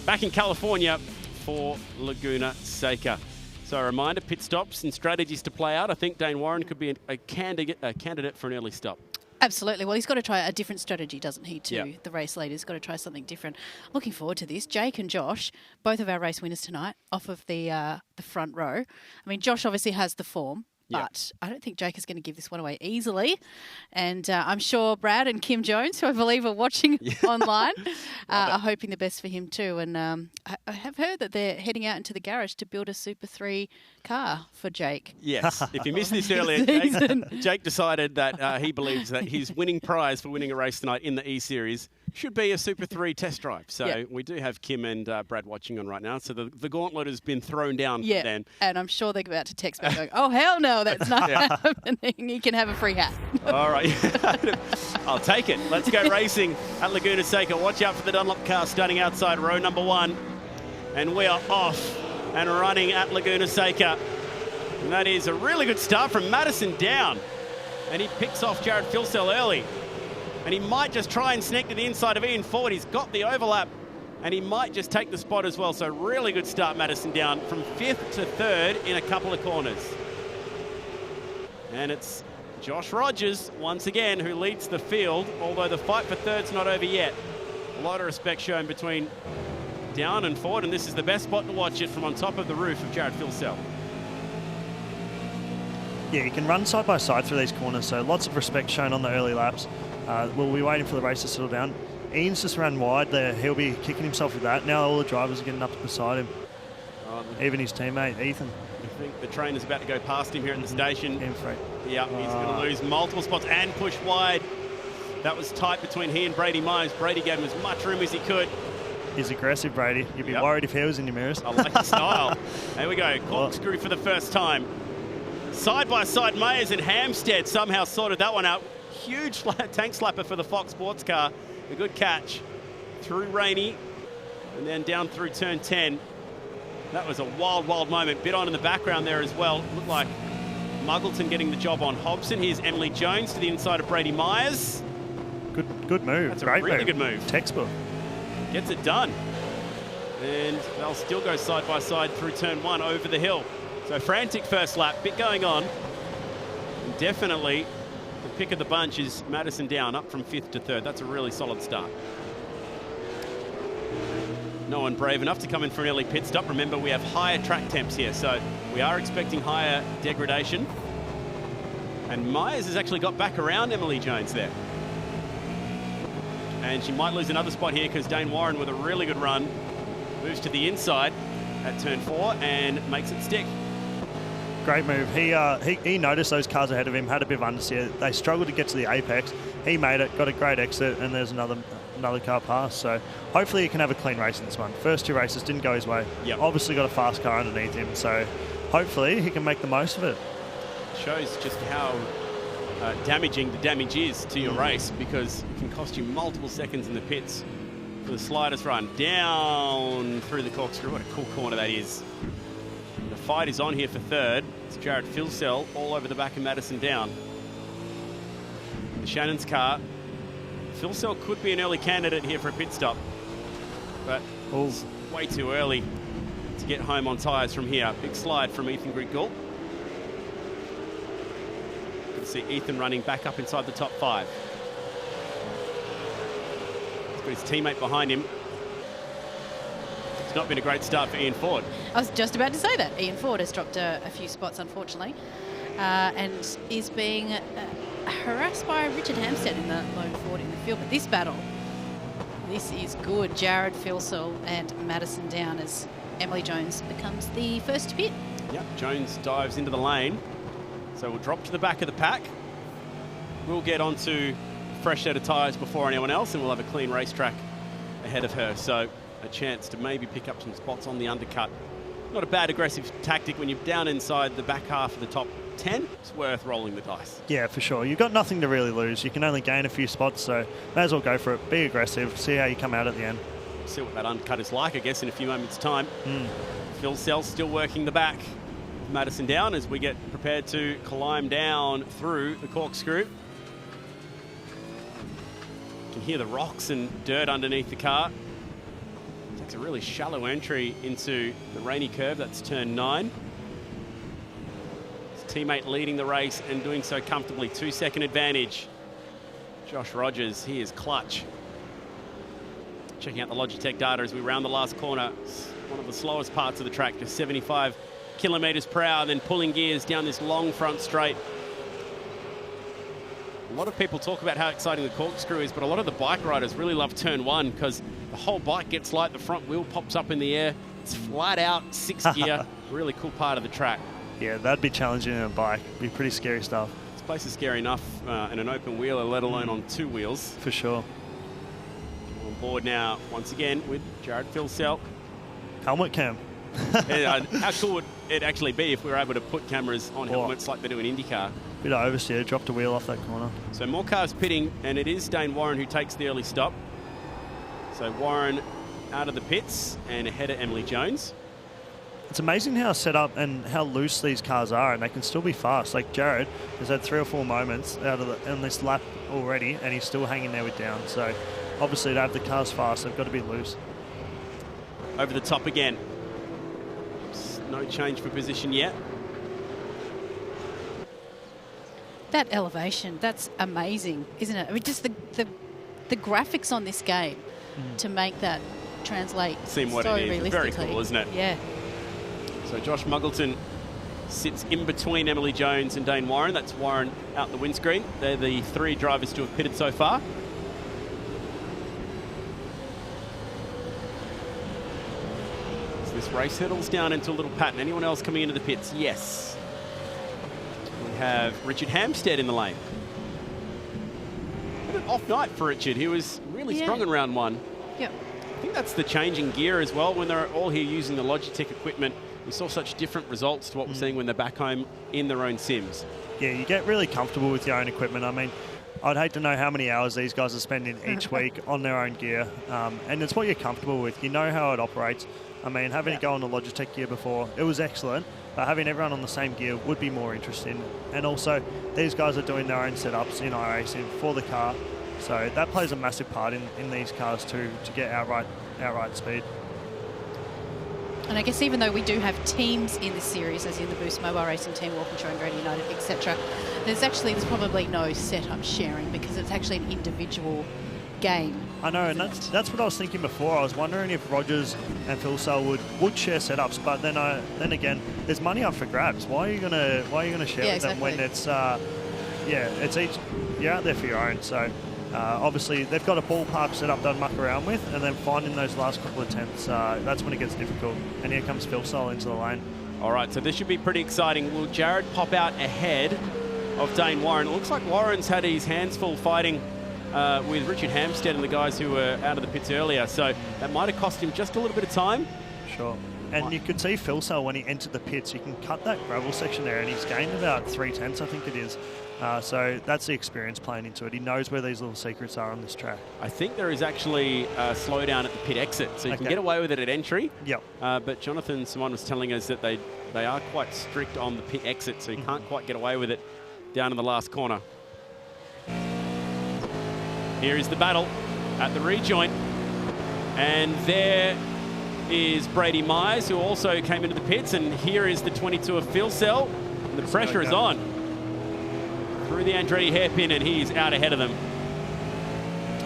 back in California for Laguna Seca. So a reminder, pit stops and strategies to play out. I think Dane Warren could be a candidate for an early stop. Absolutely. Well, he's got to try a different strategy, doesn't he, to the race leader? He's got to try something different. Looking forward to this. Jake and Josh, both of our race winners tonight, off of the front row. I mean, Josh obviously has the form, but I don't think Jake is going to give this one away easily. And I'm sure Brad and Kim Jones, who I believe are watching online, are hoping the best for him too. And I have heard that they're heading out into the garage to build a Super 3 car for Jake. Yes. If you missed this earlier, Jake decided that he believes that his winning prize for winning a race tonight in the E-Series should be a Super 3 test drive. So we do have Kim and Brad watching on right now. So the gauntlet has been thrown down for them. And I'm sure they're about to text me going, oh, hell no, that's not happening. You can have a free hat. All right. I'll take it. Let's go racing at Laguna Seca. Watch out for the Dunlop car starting outside row number 1. And we are off and running at Laguna Seca. And that is a really good start from Madison Down. And he picks off Jared Filsell early. And he might just try and sneak to the inside of Ian Ford. He's got the overlap. And he might just take the spot as well. So really good start, Madison Down, from 5th to 3rd in a couple of corners. And it's Josh Rogers, once again, who leads the field, although the fight for 3rd's not over yet. A lot of respect shown between Down and Ford, and this is the best spot to watch it from on top of the roof of Jared Filsell. Yeah, you can run side by side through these corners, so lots of respect shown on the early laps. We'll be waiting for the race to settle down. Ian's just ran wide there. He'll be kicking himself with that. Now all the drivers are getting up beside him. Even his teammate, Ethan. I think the trainer's about to go past him here at the station. Yeah, he's going to lose multiple spots and push wide. That was tight between he and Brady Myers. Brady gave him as much room as he could. He's aggressive, Brady. You'd be worried if he was in your mirrors. I like his style. There we go. Corkscrew for the first time. Side by side, Mayers and Hampstead somehow sorted that one out. Huge tank slapper for the Fox sports car. A good catch through Rainey and then down through turn 10. That was a wild moment. Bit on in the background there as well. Looked like Muggleton getting the job on Hobson. Here's Emily Jones to the inside of Brady Myers. Good move. That's Great a really move. good move. Textbook. Gets it done. And they'll still go side by side through turn 1 over the hill. So frantic first lap, bit going on. And definitely the pick of the bunch is Madison Down, up from 5th to 3rd. That's a really solid start. No one brave enough to come in for an early pit stop. Remember, we have higher track temps here, so we are expecting higher degradation. And Myers has actually got back around Emily Jones there. And she might lose another spot here because Dane Warren, with a really good run, moves to the inside at turn 4 and makes it stick. Great move. He noticed those cars ahead of him, had a bit of understeer. They struggled to get to the apex. He made it, got a great exit, and there's another car pass. So hopefully he can have a clean race in this one. First 2 races didn't go his way. Obviously got a fast car underneath him, so hopefully he can make the most of it. Shows just how damaging the damage is to your race, because it can cost you multiple seconds in the pits for the slightest run. Down through the corkscrew. What a cool corner that is. The fight is on here for 3rd. It's Jared Filsell all over the back of Madison Down. The Shannon's car. Filsell could be an early candidate here for a pit stop, but it's way too early to get home on tyres from here. Big slide from Ethan Gould. You can see Ethan running back up inside the top 5. He's got his teammate behind him. It's not been a great start for Ian Ford. I was just about to say that. Ian Ford has dropped a few spots, unfortunately, and is being harassed by Richard Hampstead in the lone Ford in the field. But this battle, this is good. Jared Filsell and Madison Down as Emily Jones becomes the first to pit. Yep, Jones dives into the lane. So we'll drop to the back of the pack. We'll get onto a fresh set of tyres before anyone else, and we'll have a clean racetrack ahead of her. So a chance to maybe pick up some spots on the undercut. Not a bad aggressive tactic when you're down inside the back half of the top 10. It's worth rolling the dice. Yeah, for sure. You've got nothing to really lose. You can only gain a few spots, so may as well go for it. Be aggressive. See how you come out at the end. See what that undercut is like, I guess, in a few moments' time. Phil Sells still working the back. Madison Down as we get prepared to climb down through the corkscrew. You can hear the rocks and dirt underneath the car. Takes a really shallow entry into the rainy curve. That's turn 9. His teammate leading the race and doing so comfortably. 2-second advantage. Josh Rogers, he is clutch. Checking out the Logitech data as we round the last corner. It's one of the slowest parts of the track, just 75 kilometres per hour, then pulling gears down this long front straight. A lot of people talk about how exciting the corkscrew is, but a lot of the bike riders really love turn 1 because the whole bike gets light, the front wheel pops up in the air, it's flat out, 6 gear, really cool part of the track. Yeah, that'd be challenging in a bike. Be pretty scary stuff. This place is scary enough in an open wheeler, let alone on 2 wheels. For sure. On board now, once again, with Jared Filsell. Helmet cam. How cool would it actually be if we were able to put cameras on helmets like they do in IndyCar? Bit of oversteer, dropped a wheel off that corner. So more cars pitting, and it is Dane Warren who takes the early stop. So Warren out of the pits and ahead of Emily Jones. It's amazing how set up and how loose these cars are, and they can still be fast. Like Jared has had 3 or 4 moments in this lap already, and he's still hanging there with Down. So obviously to have the cars fast, they've got to be loose. Over the top again. No change for position yet. That elevation, that's amazing, isn't it? I mean, just the graphics on this game to make that translate Seem what so it is. realistically. Very cool, isn't it? Yeah. So Josh Muggleton sits in between Emily Jones and Dane Warren. That's Warren out the windscreen. They're the 3 drivers to have pitted so far. So this race settles down into a little pattern. Anyone else coming into the pits? Yes. We have Richard Hampstead in the lane. Had an off night for Richard. He was really strong in round 1. Yep. I think that's the changing gear as well. When they're all here using the Logitech equipment, we saw such different results to what we're seeing when they're back home in their own sims. Yeah, you get really comfortable with your own equipment. I mean, I'd hate to know how many hours these guys are spending each week on their own gear. And it's what you're comfortable with. You know how it operates. I mean, having it go on the Logitech gear before, it was excellent. But having everyone on the same gear would be more interesting. And also, these guys are doing their own setups in iRacing for the car. So that plays a massive part in these cars too, to get outright speed. And I guess even though we do have teams in this series, as in the Boost Mobile Racing Team, Walkinshaw and Grady United, etc., there's probably no setup sharing because it's actually an individual game. I know, and that's what I was thinking before. I was wondering if Rogers and Filsell would share setups, but then again, there's money up for grabs. Why are you gonna share with them when it's it's each, you're out there for your own. So obviously they've got a ballpark setup they'll muck around with, and then finding those last couple of tenths, that's when it gets difficult. And here comes Filsell into the lane. All right, so this should be pretty exciting. Will Jared pop out ahead of Dane Warren? It looks like Warren's had his hands full fighting with Richard Hampstead and the guys who were out of the pits earlier, so that might have cost him just a little bit of time. Sure. And you could see Filsell when he entered the pits, you can cut that gravel section there, and he's gained about 3 tenths, I think it is. So that's the experience playing into it. He knows where these little secrets are on this track. I think there is actually a slowdown at the pit exit, so you can get away with it at entry. Yep. But Jonathan Simon was telling us that they are quite strict on the pit exit, so you can't quite get away with it down in the last corner. Here is the battle at the rejoin. And there is Brady Myers, who also came into the pits. And here is the 22 of Filsell. And the pressure is on. Through the Andretti hairpin, and he's out ahead of them.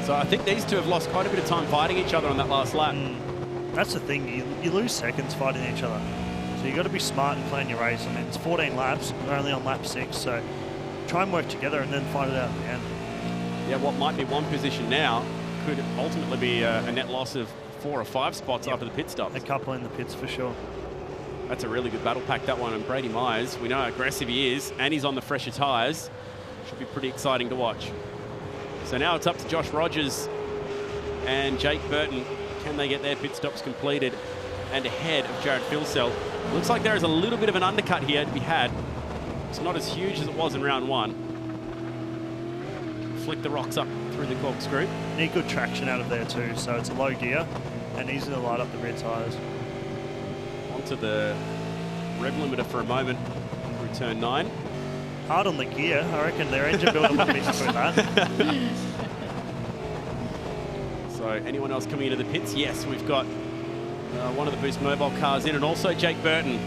So I think these two have lost quite a bit of time fighting each other on that last lap. that's the thing. You lose seconds fighting each other. So you got to be smart and plan your race. I mean, it's 14 laps. We're only on lap 6, so try and work together and then fight it out at the end. Yeah, what might be one position now could ultimately be a net loss of 4 or 5 spots after the pit stop. A couple in the pits for sure. That's a really good battle pack, that one. And Brady Myers, we know how aggressive he is, and he's on the fresher tyres. Should be pretty exciting to watch. So now it's up to Josh Rogers and Jake Burton. Can they get their pit stops completed and ahead of Jared Filsell? Looks like there is a little bit of an undercut here to be had. It's not as huge as it was in round 1. Flick the rocks up through the corkscrew. Need good traction out of there too, so it's a low gear and easy to light up the rear tyres. Onto the rev limiter for a moment through turn 9. Hard on the gear. I reckon their engine builder wouldn't be happy with that. So anyone else coming into the pits? Yes, we've got one of the Boost Mobile cars in, and also Jake Burton.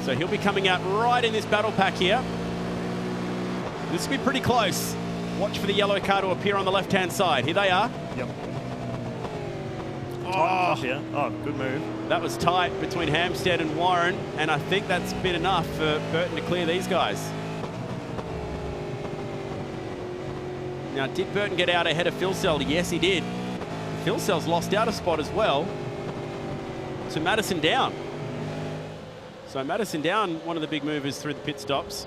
So he'll be coming out right in this battle pack here. This will be pretty close. Watch for the yellow car to appear on the left-hand side. Here they are. Yep. Up here. Oh, good move. That was tight between Hampstead and Warren, and I think that's been enough for Burton to clear these guys. Now, did Burton get out ahead of Filsell? Yes, he did. Filsell's lost out a spot as well to Madison Down. So Madison Down, one of the big movers through the pit stops.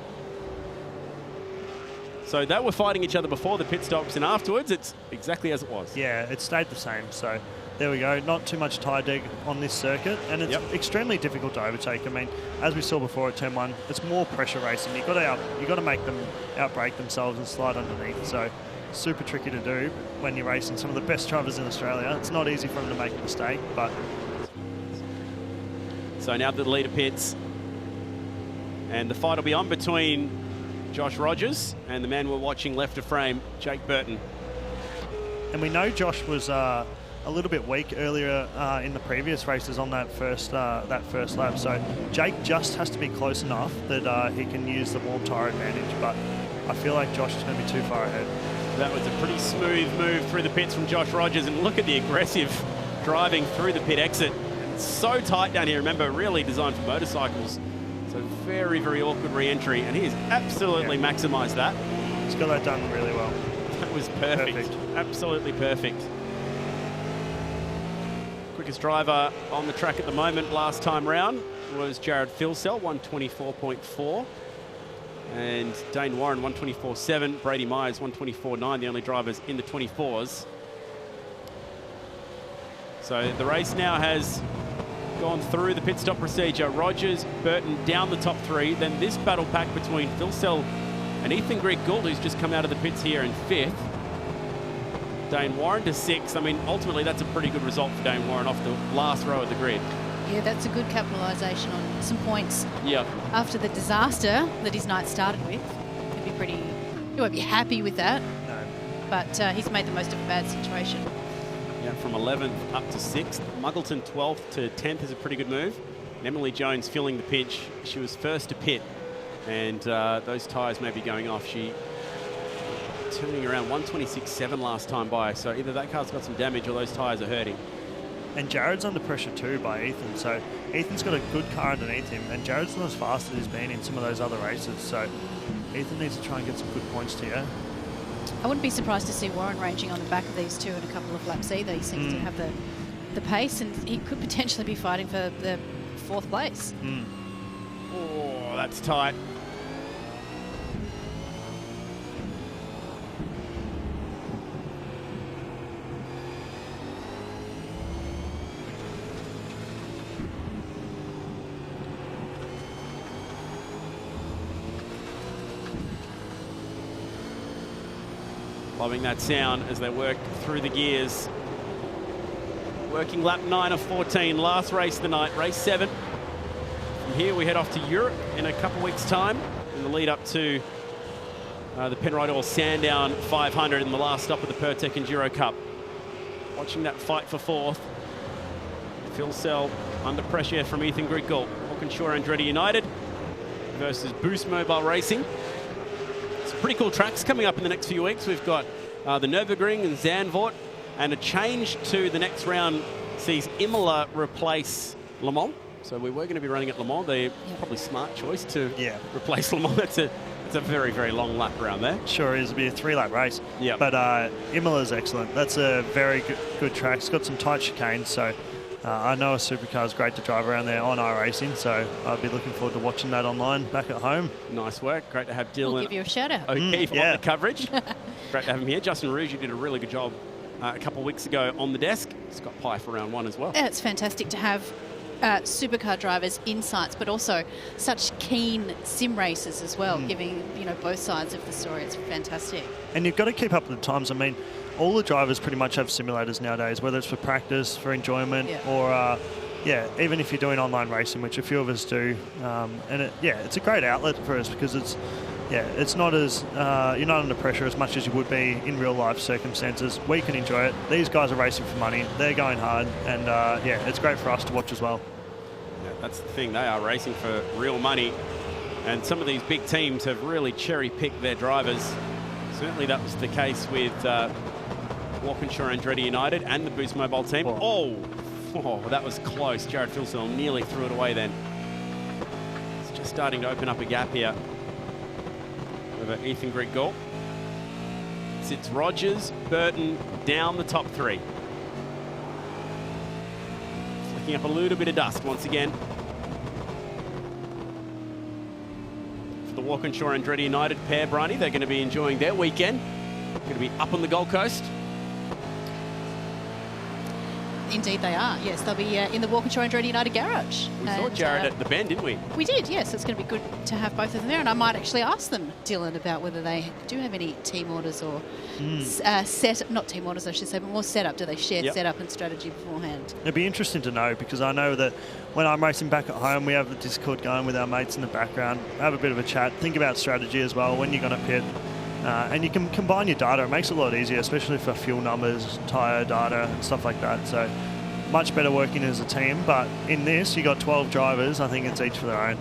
So they were fighting each other before the pit stops, and afterwards it's exactly as it was. Yeah, it stayed the same. So there we go. Not too much tyre deg on this circuit, and it's extremely difficult to overtake. I mean, as we saw before at turn 1, it's more pressure racing. You got to make them outbrake themselves and slide underneath. So super tricky to do when you're racing some of the best drivers in Australia. It's not easy for them to make a mistake, but. So now the leader pits, and the fight will be on between Josh Rogers and the man we're watching left of frame, Jake Burton. And we know Josh was a little bit weak earlier in the previous races on that first lap. So Jake just has to be close enough that he can use the warm tyre advantage. But I feel like Josh is going to be too far ahead. That was a pretty smooth move through the pits from Josh Rogers, and look at the aggressive driving through the pit exit. It's so tight down here. Remember, really designed for motorcycles. So very, very awkward re-entry, and he's absolutely maximised that. He's got that done really well. That was perfect. Absolutely perfect. Quickest driver on the track at the moment last time round was Jared Filsell, 124.4. And Dane Warren, 124.7. Brady Myers, 124.9, the only drivers in the 24s. So the race now has gone through the pit stop procedure. Rogers, Burton down the top 3. Then this battle pack between Filsell and Ethan Grigg-Gould, who's just come out of the pits here in 5th. Dane Warren to 6th. I mean, ultimately, that's a pretty good result for Dane Warren off the last row of the grid. Yeah, that's a good capitalisation on some points. Yep. After the disaster that his night started with. He'd be pretty... He won't be happy with that. No. But he's made the most of a bad situation. Yeah, from 11th up to 6th. Muggleton 12th to 10th is a pretty good move. And Emily Jones filling the pinch. She was first to pit, and those tyres may be going off. She turning around 126.7 last time by, so either that car's got some damage or those tyres are hurting. And Jared's under pressure too by Ethan, so Ethan's got a good car underneath him, and Jared's not as fast as he's been in some of those other races, so Ethan needs to try and get some good points here. I wouldn't be surprised to see Warren ranging on the back of these two in a couple of laps either. He seems to have the pace, and he could potentially be fighting for the 4th place. Oh, that's tight. Loving that sound as they work through the gears. Working lap 9 of 14, last race of the night, race 7. From here we head off to Europe in a couple weeks' time in the lead up to the Penrite Oil Sandown 500 and the last stop of the Pertec Enduro Cup. Watching that fight for 4th. Filsell under pressure from Ethan Grigg-Gould. Hawkinshaw Andretti United versus Boost Mobile Racing. Some pretty cool tracks coming up in the next few weeks. We've got the Nürburgring and Zandvoort And a change to the next round sees Imola replace Le Mans. So we were going to be running at Le Mans. They're probably smart choice to replace Le Mans. It's a very, very long lap around there. Sure is. It'll be a 3-lap race. Yeah. But Imola's excellent. That's a very good track. It's got some tight chicanes, so I know a supercar is great to drive around there on iRacing, so I'll be looking forward to watching that online back at home. Nice work. Great to have Dylan. We'll give you a shout out. O'Keefe on the coverage. Great to have him here. Justin Rouge, you did a really good job a couple of weeks ago on the desk. Scott Pye for round 1 as well. Yeah, it's fantastic to have supercar drivers' insights, but also such keen sim racers as well, giving both sides of the story. It's fantastic. And you've got to keep up with the times. I mean, all the drivers pretty much have simulators nowadays, whether it's for practice, for enjoyment, or even if you're doing online racing, which a few of us do. And it's a great outlet for us because it's not as you're not under pressure as much as you would be in real life circumstances. We can enjoy it. These guys are racing for money. They're going hard, and it's great for us to watch as well. Yeah, that's the thing. They are racing for real money, and some of these big teams have really cherry-picked their drivers. Certainly, that was the case with Walkinshaw Andretti United and the Boost Mobile team. Oh, that was close. Jared Filsell nearly threw it away then. It's just starting to open up a gap here over Ethan Grigol. Sits Rogers, Burton down the top 3. Flicking up a little bit of dust once again. For the Walkinshaw Andretti United pair, Bryony, they're going to be enjoying their weekend. Going to be up on the Gold Coast. Indeed they are, yes. They'll be in the Walkinshaw Andretti United garage. We saw Jared at the bend, didn't we? We did, yes. It's going to be good to have both of them there. And I might actually ask them, Dylan, about whether they do have any team orders or not team orders, I should say, but more setup. Do they share setup and strategy beforehand? It'd be interesting to know, because I know that when I'm racing back at home, we have the Discord going with our mates in the background, have a bit of a chat, think about strategy as well, when you're going to pit. And you can combine your data. It makes it a lot easier, especially for fuel numbers, tyre data, and stuff like that. So much better working as a team. But in this, you got 12 drivers. I think it's each for their own.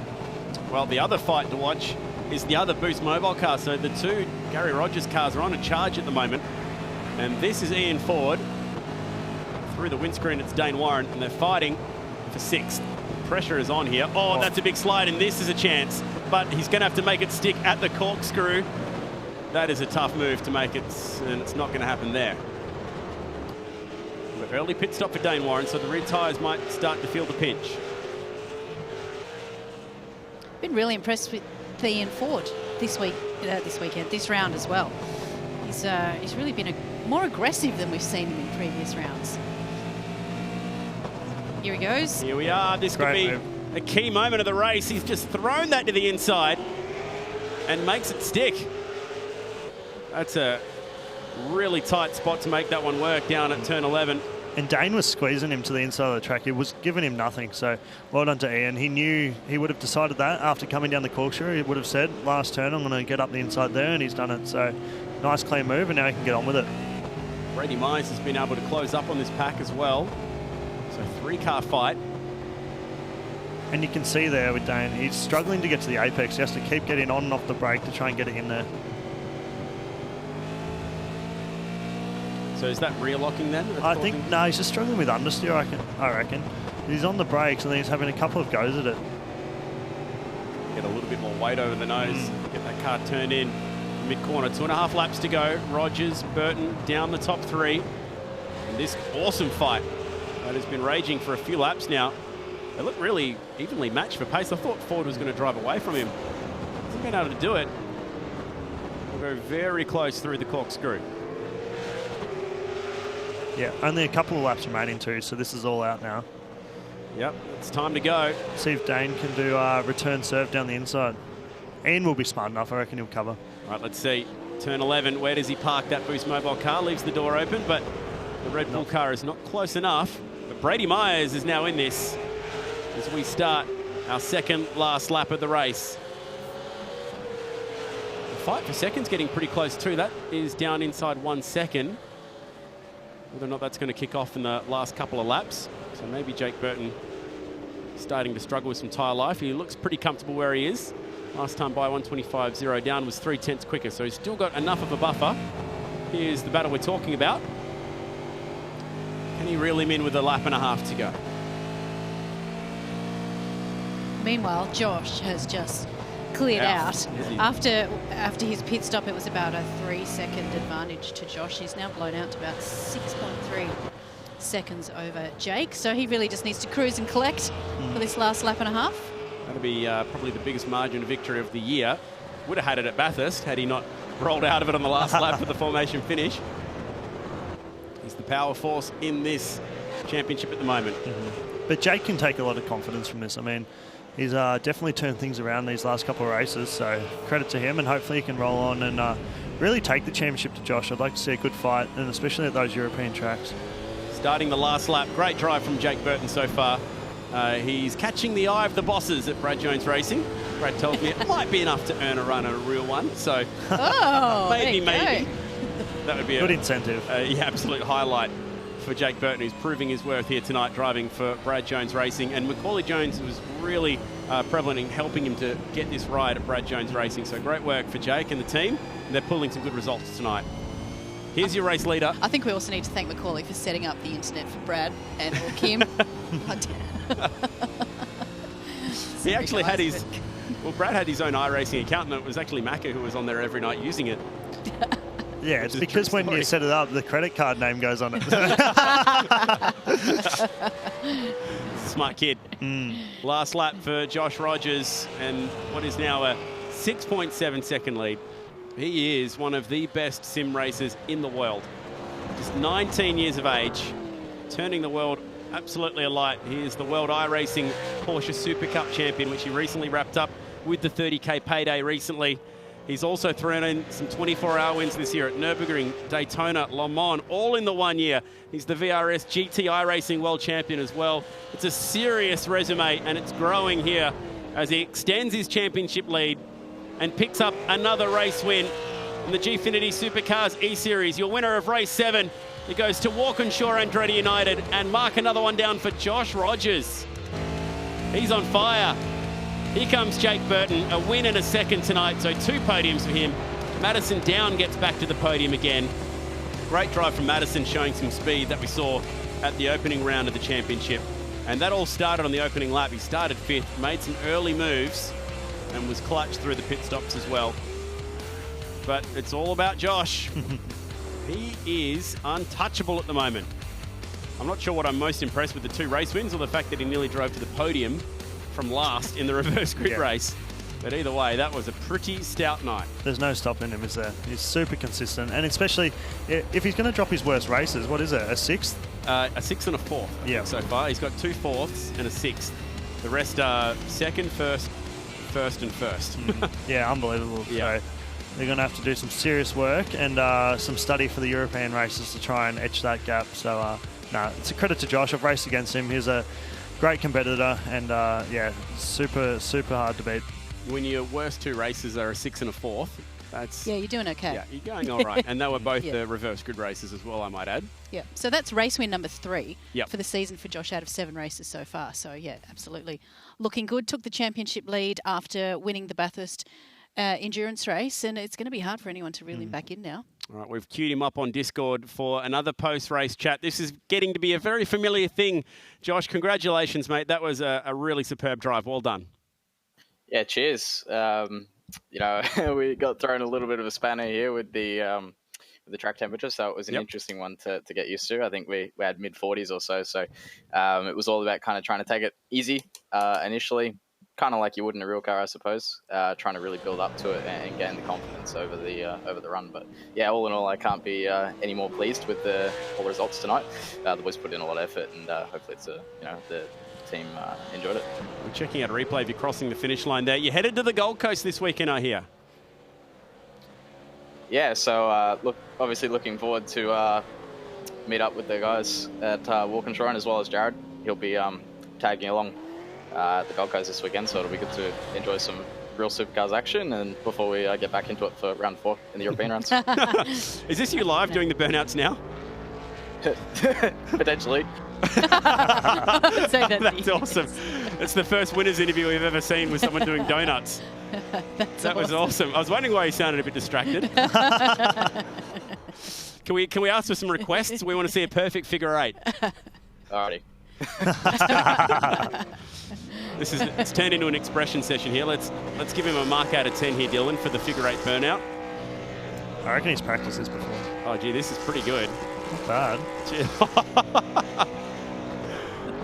Well, the other fight to watch is the other Boost Mobile car. So the two Gary Rogers cars are on a charge at the moment. And this is Ian Ford. Through the windscreen, it's Dane Warren, and they're fighting for 6th. Pressure is on here. Oh, that's a big slide, and this is a chance. But he's going to have to make it stick at the corkscrew. That is a tough move to make it, and it's not going to happen there. An early pit stop for Dane Warren, so the rear tyres might start to feel the pinch. Been really impressed with Ian Ford this round as well. He's really been more aggressive than we've seen him in previous rounds. Here he goes. Here we are. This could be a key moment of the race. He's just thrown that to the inside and makes it stick. That's a really tight spot to make that one work down at turn 11. And Dane was squeezing him to the inside of the track. It was giving him nothing. So well done to Ian. He knew he would have decided that after coming down the corkscrew. He would have said, last turn, I'm going to get up the inside there, and he's done it. So nice, clean move, and now he can get on with it. Brady Myers has been able to close up on this pack as well. So 3-car fight. And you can see there with Dane, he's struggling to get to the apex. He has to keep getting on and off the brake to try and get it in there. So is that rear locking then? I think, no, he's just struggling with understeer, I reckon. He's on the brakes and then he's having a couple of goes at it. Get a little bit more weight over the nose. Get that car turned in. Mid-corner, 2.5 laps to go. Rogers, Burton down the top 3. And this awesome fight that has been raging for a few laps now. They look really evenly matched for pace. I thought Ford was going to drive away from him. Hasn't been able to do it. We'll go very close through the corkscrew. Yeah, only a couple of laps remaining too, so this is all out now. Yep, it's time to go. See if Dane can do return serve down the inside. Ian will be smart enough, I reckon he'll cover. All right, let's see. Turn 11, where does he park that Boost Mobile car? Leaves the door open, but the Red Bull car is not close enough. But Brady Myers is now in this as we start our second last lap of the race. The fight for second's getting pretty close too. That is down inside 1 second. Whether or not that's going to kick off in the last couple of laps. So maybe Jake Burton starting to struggle with some tyre life. He looks pretty comfortable where he is. Last time by 125.0 down was 0.3 quicker, so he's still got enough of a buffer. Here's the battle we're talking about. you reel him in with a lap and a half to go? Meanwhile, Josh has just cleared out. After his pit stop, it was about a 3-second advantage to Josh. He's now blown out to about 6.3 seconds over Jake. So he really just needs to cruise and collect for this last lap and a half. That'll be probably the biggest margin of victory of the year. Would have had it at Bathurst had he not rolled out of it on the last lap for the formation finish. He's the power force in this championship at the moment. But Jake can take a lot of confidence from this. I mean, he's definitely turned things around these last couple of races, so credit to him, and hopefully he can roll on and really take the championship to Josh. I'd like to see a good fight, and especially at those European tracks. Starting the last lap, great drive from Jake Burton so far. He's catching the eye of the bosses at Brad Jones Racing. Brad tells me it might be enough to earn a run at a real one, so maybe. That would be good incentive. Yeah, absolute highlight for Jake Burton, who's proving his worth here tonight driving for Brad Jones Racing. And Macaulay Jones was really prevalent in helping him to get this ride at Brad Jones Racing. So great work for Jake and the team. And they're pulling some good results tonight. Here's your race leader. I think we also need to thank Macaulay for setting up the internet for Brad and Kim. He actually had his... Well, Brad had his own iRacing account, and it was actually Macca who was on there every night using it. Yeah, it's because when you set it up, the credit card name goes on it. Smart kid. Last lap for Josh Rogers, and what is now a 6.7 second lead. He is one of the best sim racers in the world. Just 19 years of age, turning the world absolutely alight. He is the World iRacing Porsche Super Cup champion, which he recently wrapped up with the 30K payday recently. He's also thrown in some 24-hour wins this year at Nürburgring, Daytona, Le Mans, all in the 1 year. He's the VRS GT iRacing World Champion as well. It's a serious resume, and it's growing here as he extends his championship lead and picks up another race win in the Gfinity Supercars Eseries. Your winner of race 7, it goes to Walkinshaw Andretti United, and mark another one down for Josh Rogers. He's on fire. Here comes Jake Burton, a win and a second tonight, so 2 podiums for him. Madison Down gets back to the podium again. Great drive from Madison, showing some speed that we saw at the opening round of the championship. And that all started on the opening lap. He started 5th, made some early moves, and was clutch through the pit stops as well. But it's all about Josh. He is untouchable at the moment. I'm not sure what I'm most impressed with, the 2 race wins or the fact that he nearly drove to the podium from last in the reverse grid race. But either way, that was a pretty stout night. There's no stopping him, is there? He's super consistent, and especially if he's going to drop his worst races, what is it, a 6th? A 6th and a 4th so far. He's got 2 4ths and a 6th. The rest are 2nd, 1st and 1st. Yeah, unbelievable. Yeah. So they're going to have to do some serious work and some study for the European races to try and etch that gap. So, no, it's a credit to Josh. I've raced against him. He's a great competitor, and yeah, super hard to beat. When your worst 2 races are a 6th and a 4th, that's... Yeah, you're doing okay. Yeah, you're going all right. And they were both the reverse grid races as well, I might add. Yeah, so that's race win number 3 for the season for Josh out of 7 races so far. So, yeah, absolutely looking good. Took the championship lead after winning the Bathurst endurance race, and it's going to be hard for anyone to reel him back in now. All right, we've queued him up on Discord for another post-race chat. This is getting to be a very familiar thing. Josh, congratulations, mate. That was a really superb drive. Well done. Yeah, cheers. You know, we got thrown a little bit of a spanner here with the track temperature, so it was an interesting one to get used to. I think we had mid-40s or so, so it was all about kind of trying to take it easy initially, kind of like you would in a real car, I suppose, trying to really build up to it and gain the confidence over the run. But yeah, all in all, I can't be any more pleased with all the results tonight. The boys put in a lot of effort, and hopefully it's the team enjoyed it. We're checking out a replay of you crossing the finish line there. You headed to the Gold Coast this weekend, I hear. Yeah, so obviously looking forward to meet up with the guys at Walkinshaw, as well as Jared. He'll be tagging along at the Gold Coast this weekend, so it'll be good to enjoy some real supercars action and before we get back into it for round 4 in the European rounds. Is this you live doing the burnouts now? Potentially. That's awesome. It's the first winners interview we've ever seen with someone doing donuts. That was awesome. I was wondering why you sounded a bit distracted. Can we ask for some requests? We want to see a perfect figure 8. Alrighty. It's turned into an expression session here. Let's give him a mark out of 10 here, Dylan, for the figure 8 burnout. I reckon he's practiced this before. Oh, gee, this is pretty good. Not bad.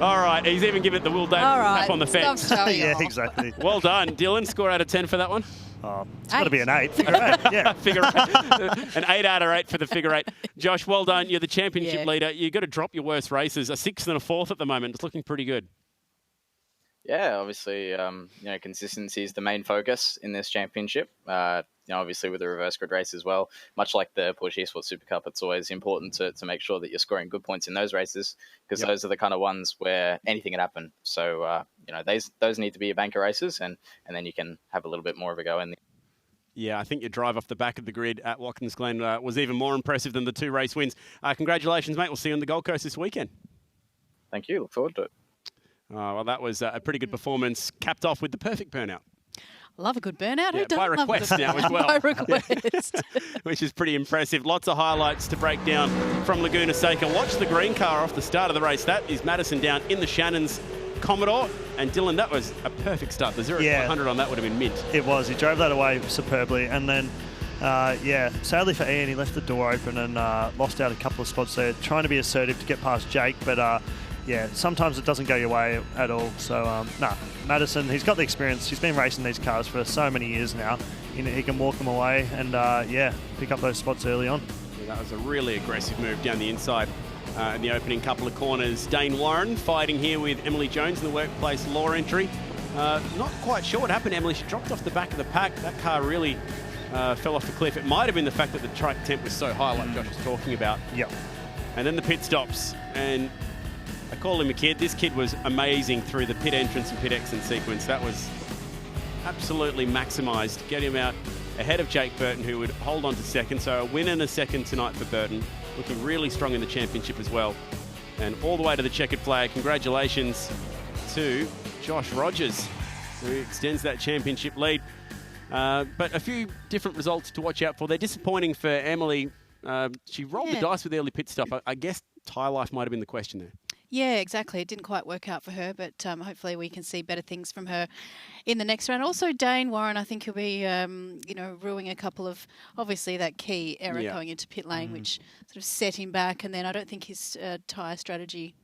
All right, he's even given it the Will Davis tap on the fence. Yeah, exactly. Well done, Dylan. Score out of 10 for that one. Oh, it's got to be an 8. Figure 8, yeah. Figure 8. An 8 out of 8 for the figure 8. Josh, well done. You're the championship leader. You've got to drop your worst races. A 6th and a 4th at the moment. It's looking pretty good. Yeah, obviously, consistency is the main focus in this championship. Obviously with the reverse grid race as well, much like the Porsche Esports Super Cup, it's always important to make sure that you're scoring good points in those races, because those are the kind of ones where anything can happen. So, those need to be your banker races, and then you can have a little bit more of a go in there. Yeah, I think your drive off the back of the grid at Watkins Glen was even more impressive than the 2 race wins. Congratulations, mate. We'll see you on the Gold Coast this weekend. Thank you. Look forward to it. Well, that was a pretty good performance, capped off with the perfect burnout. Love a good burnout. Yeah, Who doesn't by request now as well. By request. Which is pretty impressive. Lots of highlights to break down from Laguna Seca. Watch the green car off the start of the race. That is Madison down in the Shannon's Commodore. And Dylan, that was a perfect start. The 0 to 100 on that would have been mint. It was. He drove that away superbly. And then, sadly for Ian, he left the door open and lost out a couple of spots there, trying to be assertive to get past Jake. But, sometimes it doesn't go your way at all. So, Madison, he's got the experience. He's been racing these cars for so many years now. He can walk them away and, pick up those spots early on. Yeah, that was a really aggressive move down the inside in the opening couple of corners. Dane Warren fighting here with Emily Jones in the workplace law entry. Not quite sure what happened, Emily. She dropped off the back of the pack. That car really fell off the cliff. It might have been the fact that the track temp was so high, like Josh was talking about. Yep. And then the pit stops. And I call him a kid. This kid was amazing through the pit entrance and pit exit sequence. That was absolutely maximised. Get him out ahead of Jake Burton, who would hold on to second. So a win and a second tonight for Burton. Looking really strong in the championship as well. And all the way to the checkered flag. Congratulations to Josh Rogers, who extends that championship lead. But a few different results to watch out for. They're disappointing for Emily. She rolled the dice with the early pit stop. I guess tyre life might have been the question there. Yeah, exactly. It didn't quite work out for her, but hopefully we can see better things from her in the next round. Also, Dane Warren, I think he'll be, ruining a couple of, obviously, that key error going into pit lane, which sort of set him back. And then I don't think his tyre strategy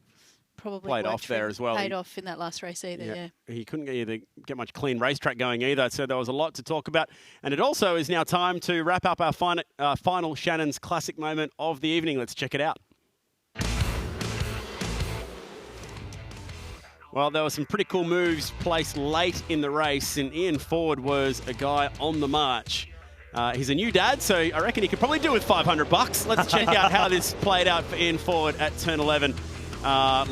probably played off there as well. Paid off in that last race either, He couldn't get much clean racetrack going either, so there was a lot to talk about. And it also is now time to wrap up our final Shannon's Classic moment of the evening. Let's check it out. Well, there were some pretty cool moves placed late in the race, and Ian Ford was a guy on the march. He's a new dad, so I reckon he could probably do with $500. Let's check out how this played out for Ian Ford at turn 11.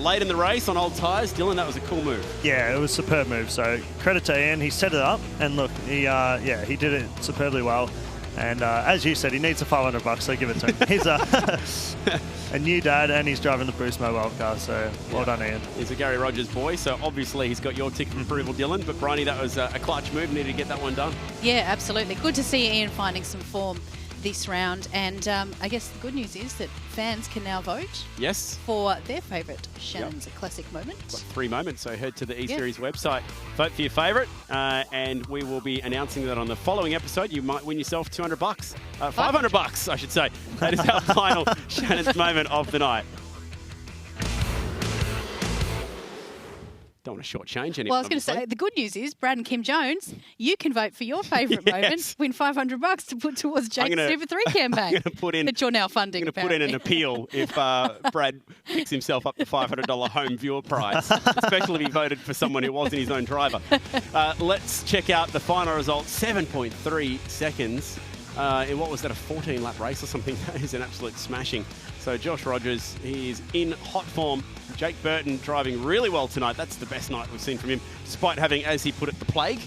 Late in the race on old tyres. Dylan, that was a cool move. Yeah, it was a superb move. So credit to Ian. He set it up, and look, he did it superbly well. And as you said, he needs the $500, so give it to him. He's a new dad, and he's driving the Boost mobile car, so well done, Ian. He's a Gary Rogers boy, so obviously he's got your tick of approval, Dylan. But Bryony, that was a clutch move. Needed to get that one done. Yeah, absolutely. Good to see Ian finding some form this round. And I guess the good news is that fans can now vote for their favourite Shannon's Classic moment. Got 3 moments, so head to the Eseries website, vote for your favourite, and we will be announcing that on the following episode. You might win yourself $200, $500, I should say. That is our final Shannon's moment of the night. Don't want to shortchange anyone. Well, I was going to say, the good news is, Brad and Kim Jones, you can vote for your favourite moment, win $500 to put towards Jake's Super 3 campaign that you're now funding. I'm going to put in an appeal if Brad picks himself up the $500 home viewer prize, especially if he voted for someone who wasn't his own driver. Let's check out the final result, 7.3 seconds. In what was that, a 14-lap race or something? That is an absolute smashing. So Josh Rogers, he's in hot form. Jake Burton driving really well tonight. That's the best night we've seen from him, despite having, as he put it, the plague.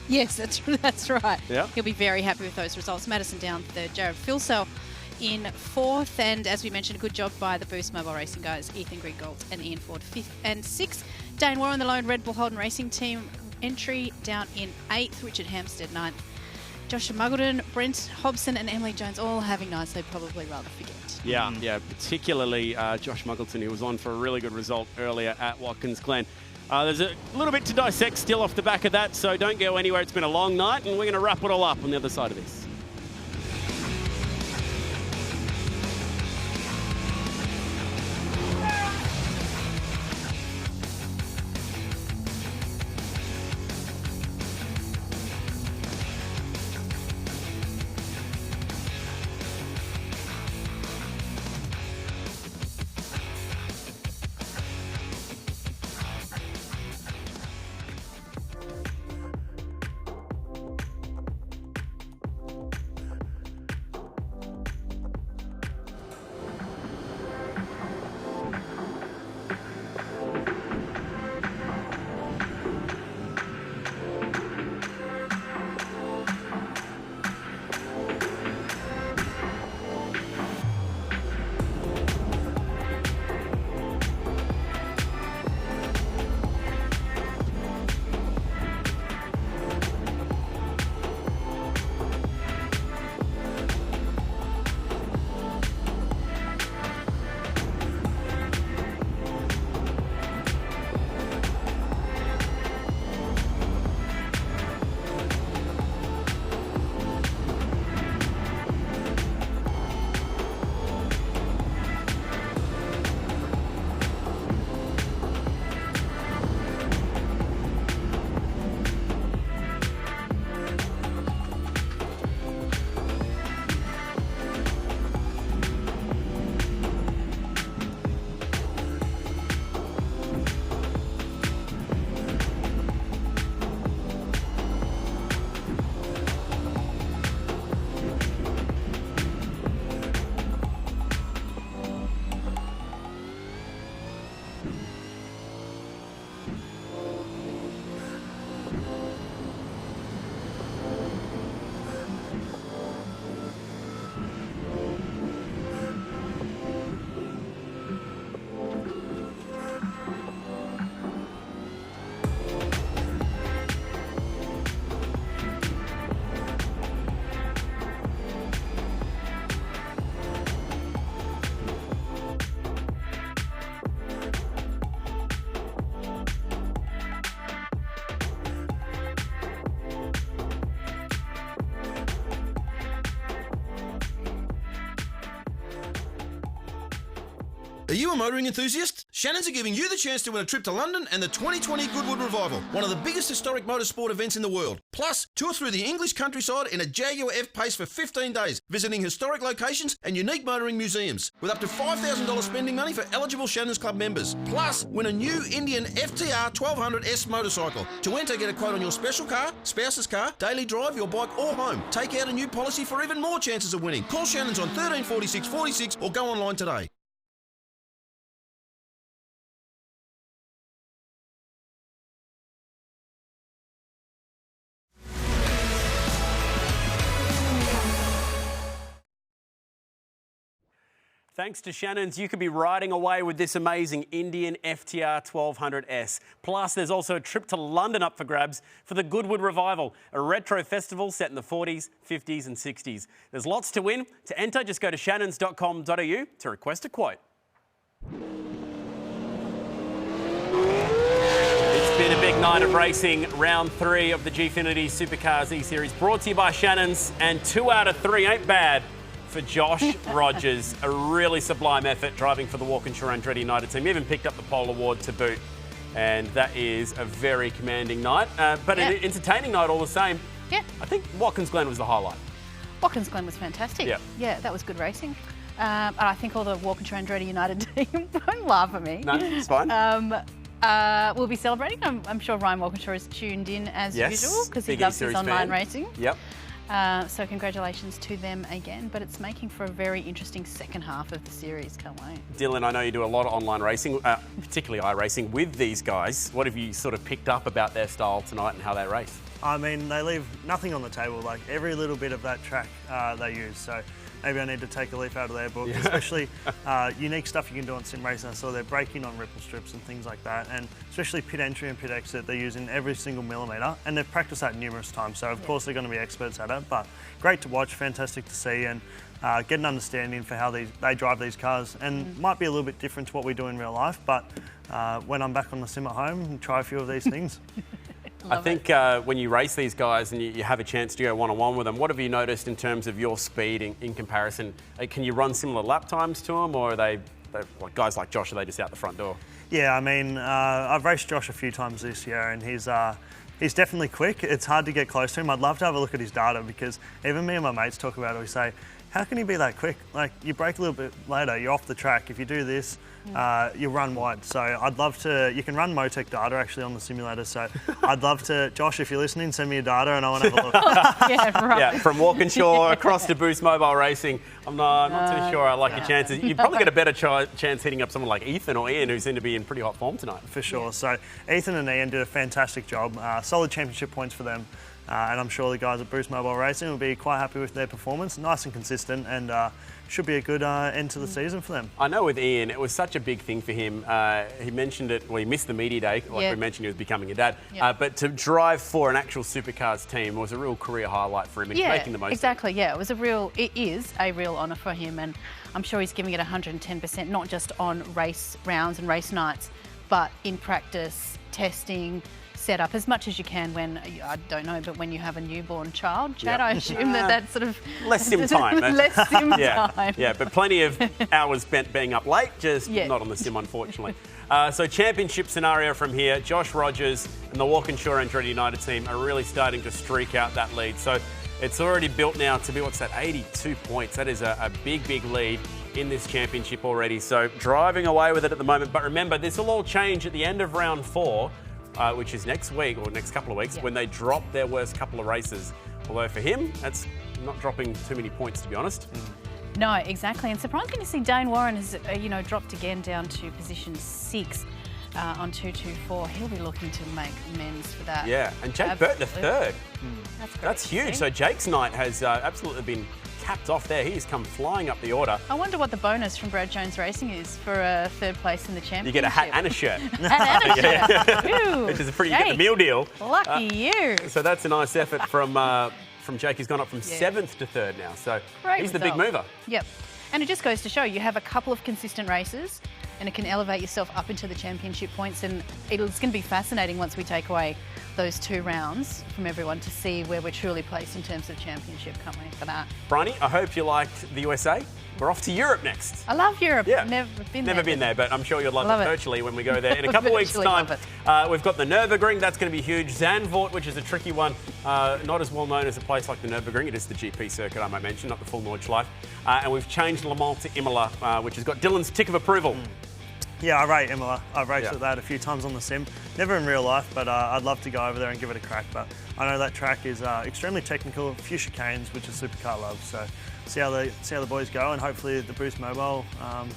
Yes, that's right. Yeah. He'll be very happy with those results. Madison down third, Jared Filsell in fourth, and as we mentioned, a good job by the Boost Mobile Racing guys, Ethan Griggold and Ian Ford, fifth and sixth. Dane Warren, the lone Red Bull Holden Racing Team entry, down in eighth. Richard Hampstead, ninth. Josh Muggleton, Brent Hobson and Emily Jones all having nights they'd probably rather forget. Yeah, particularly Josh Muggleton, who was on for a really good result earlier at Watkins Glen. There's a little bit to dissect still off the back of that, so don't go anywhere. It's been a long night, and we're going to wrap it all up on the other side of this. Are you a motoring enthusiast? Shannon's are giving you the chance to win a trip to London and the 2020 Goodwood Revival, one of the biggest historic motorsport events in the world. Plus, tour through the English countryside in a Jaguar F-Pace for 15 days, visiting historic locations and unique motoring museums, with up to $5,000 spending money for eligible Shannon's Club members. Plus, win a new Indian FTR 1200S motorcycle. To enter, get a quote on your special car, spouse's car, daily drive, your bike or home. Take out a new policy for even more chances of winning. Call Shannon's on 1346 46 or go online today. Thanks to Shannon's, you could be riding away with this amazing Indian FTR 1200S. Plus, there's also a trip to London up for grabs for the Goodwood Revival, a retro festival set in the 40s, 50s and 60s. There's lots to win. To enter, just go to shannons.com.au to request a quote. It's been a big night of racing. Round 3 of the Gfinity Supercars E-Series, brought to you by Shannon's, and 2 out of 3 ain't bad for Josh Rogers. A really sublime effort driving for the Walkinshaw Andretti United team. He even picked up the pole award to boot, and that is a very commanding night, but an entertaining night all the same. Yeah. I think Watkins Glen was the highlight. Watkins Glen was fantastic. Yeah, that was good racing. And I think all the Walkinshaw Andretti United team, don't laugh at me. No, it's fine. We'll be celebrating. I'm sure Ryan Walkinshaw is tuned in as usual because he loves his online racing. Yep. So congratulations to them again, but it's making for a very interesting second half of the series. Can't wait. Dylan, I know you do a lot of online racing, particularly iRacing, with these guys. What have you sort of picked up about their style tonight and how they race? I mean, they leave nothing on the table. Like every little bit of that track they use. So maybe I need to take a leaf out of their book, especially unique stuff you can do on sim racing. I saw they're braking on ripple strips and things like that, and especially pit entry and pit exit, they use in every single millimetre, and they've practiced that numerous times. So of course they're going to be experts at it, but great to watch, fantastic to see, and get an understanding for how they drive these cars. And might be a little bit different to what we do in real life, but when I'm back on the sim at home, try a few of these things. I think when you race these guys and you have a chance to go one-on-one with them, what have you noticed in terms of your speed in comparison? Can you run similar lap times to them, or are they like guys like Josh, are they just out the front door? Yeah, I mean, I've raced Josh a few times this year, and he's definitely quick. It's hard to get close to him. I'd love to have a look at his data, because even me and my mates talk about it. We say, how can he be that quick? Like, you brake a little bit later, you're off the track. If you do this, you run wide. So I'd love to, you can run Motec data actually on the simulator. So I'd love to, Josh, if you're listening, send me your data and I want to have a look. Yeah, right. Yeah, from Walkinshaw across to Boost Mobile Racing. I'm not too sure I like your chances. You'd probably get a better chance hitting up someone like Ethan or Ian, who seem to be in pretty hot form tonight. For sure. So Ethan and Ian did a fantastic job. Solid championship points for them. And I'm sure the guys at Boost Mobile Racing will be quite happy with their performance. Nice and consistent, and should be a good end to the season for them. I know with Ian, it was such a big thing for him. He mentioned it, well, he missed the media day, like we mentioned, he was becoming a dad. But to drive for an actual Supercars team was a real career highlight for him, and making the most exactly, of it. It is a real honour for him, and I'm sure he's giving it 110%, not just on race rounds and race nights, but in practice, testing, set up as much as you can when, I don't know, but when you have a newborn child, Chad, I assume that's sort of... Less sim time. Less sim time. Yeah, but plenty of hours spent being up late, just not on the sim, unfortunately. So championship scenario from here, Josh Rogers and the Walkinshaw Andretti United team are really starting to streak out that lead. So it's already built now to be, what's that, 82 points. That is a big, big lead in this championship already. So driving away with it at the moment. But remember, this will all change at the end of round 4. Which is next week or next couple of weeks, when they drop their worst couple of races. Although for him, that's not dropping too many points, to be honest. No, exactly. And surprising to see Dane Warren has, dropped again down to position 6 on 224. He'll be looking to make amends for that. Yeah, and Jake Burton a third. That's huge. So Jake's night has absolutely been capped off there. He's come flying up the order. I wonder what the bonus from Brad Jones Racing is for a third place in the championship. You get a hat and a shirt. Hat and a shirt. Which is you get the meal deal. Lucky you. So that's a nice effort from Jake. He's gone up from 7th to 3rd now. So he's the big mover. Yep. And it just goes to show you have a couple of consistent races and it can elevate yourself up into the championship points, and it's going to be fascinating once we take away those 2 rounds from everyone to see where we're truly placed in terms of championship, can't we, for that? Bryony, I hope you liked the USA. We're off to Europe next. I love Europe. Yeah. Never been there, but I'm sure you'll love it virtually when we go there. In a couple of weeks' time, we've got the Nürburgring. That's going to be huge. Zandvoort, which is a tricky one. Not as well known as a place like the Nürburgring. It is the GP circuit, I might mention, not the full Nordschleife. And we've changed Le Mans to Imola, which has got Dylan's tick of approval. Yeah, I rate Imola. I've raced at that a few times on the sim. Never in real life, but I'd love to go over there and give it a crack. But I know that track is extremely technical, a few chicanes, which is Supercar love. So see how the boys go, and hopefully the Boost Mobile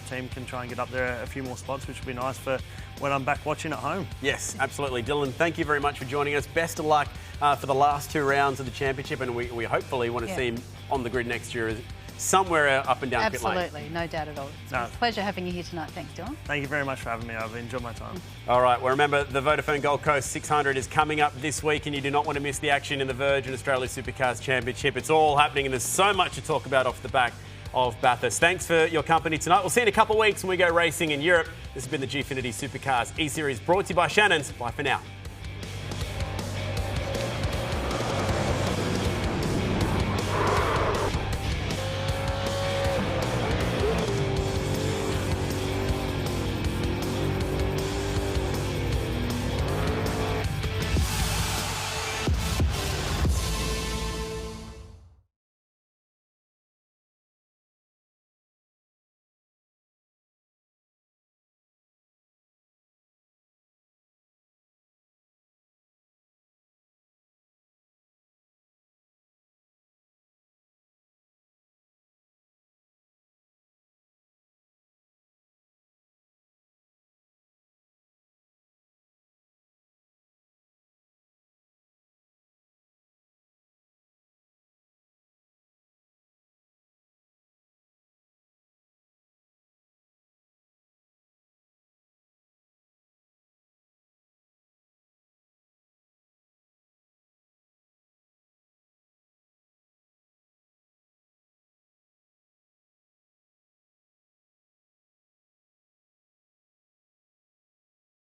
team can try and get up there a few more spots, which will be nice for when I'm back watching at home. Yes, absolutely. Dylan, thank you very much for joining us. Best of luck for the last 2 rounds of the championship, and we hopefully want to see him on the grid next year, somewhere up and down pit lane. Absolutely, no doubt at all. It's a pleasure having you here tonight. Thanks, Dylan. Thank you very much for having me. I've enjoyed my time. All right, well, remember, the Vodafone Gold Coast 600 is coming up this week, and you do not want to miss the action in the Virgin Australia Supercars Championship. It's all happening, and there's so much to talk about off the back of Bathurst. Thanks for your company tonight. We'll see you in a couple of weeks when we go racing in Europe. This has been the Gfinity Supercars E-Series, brought to you by Shannon's. Bye for now.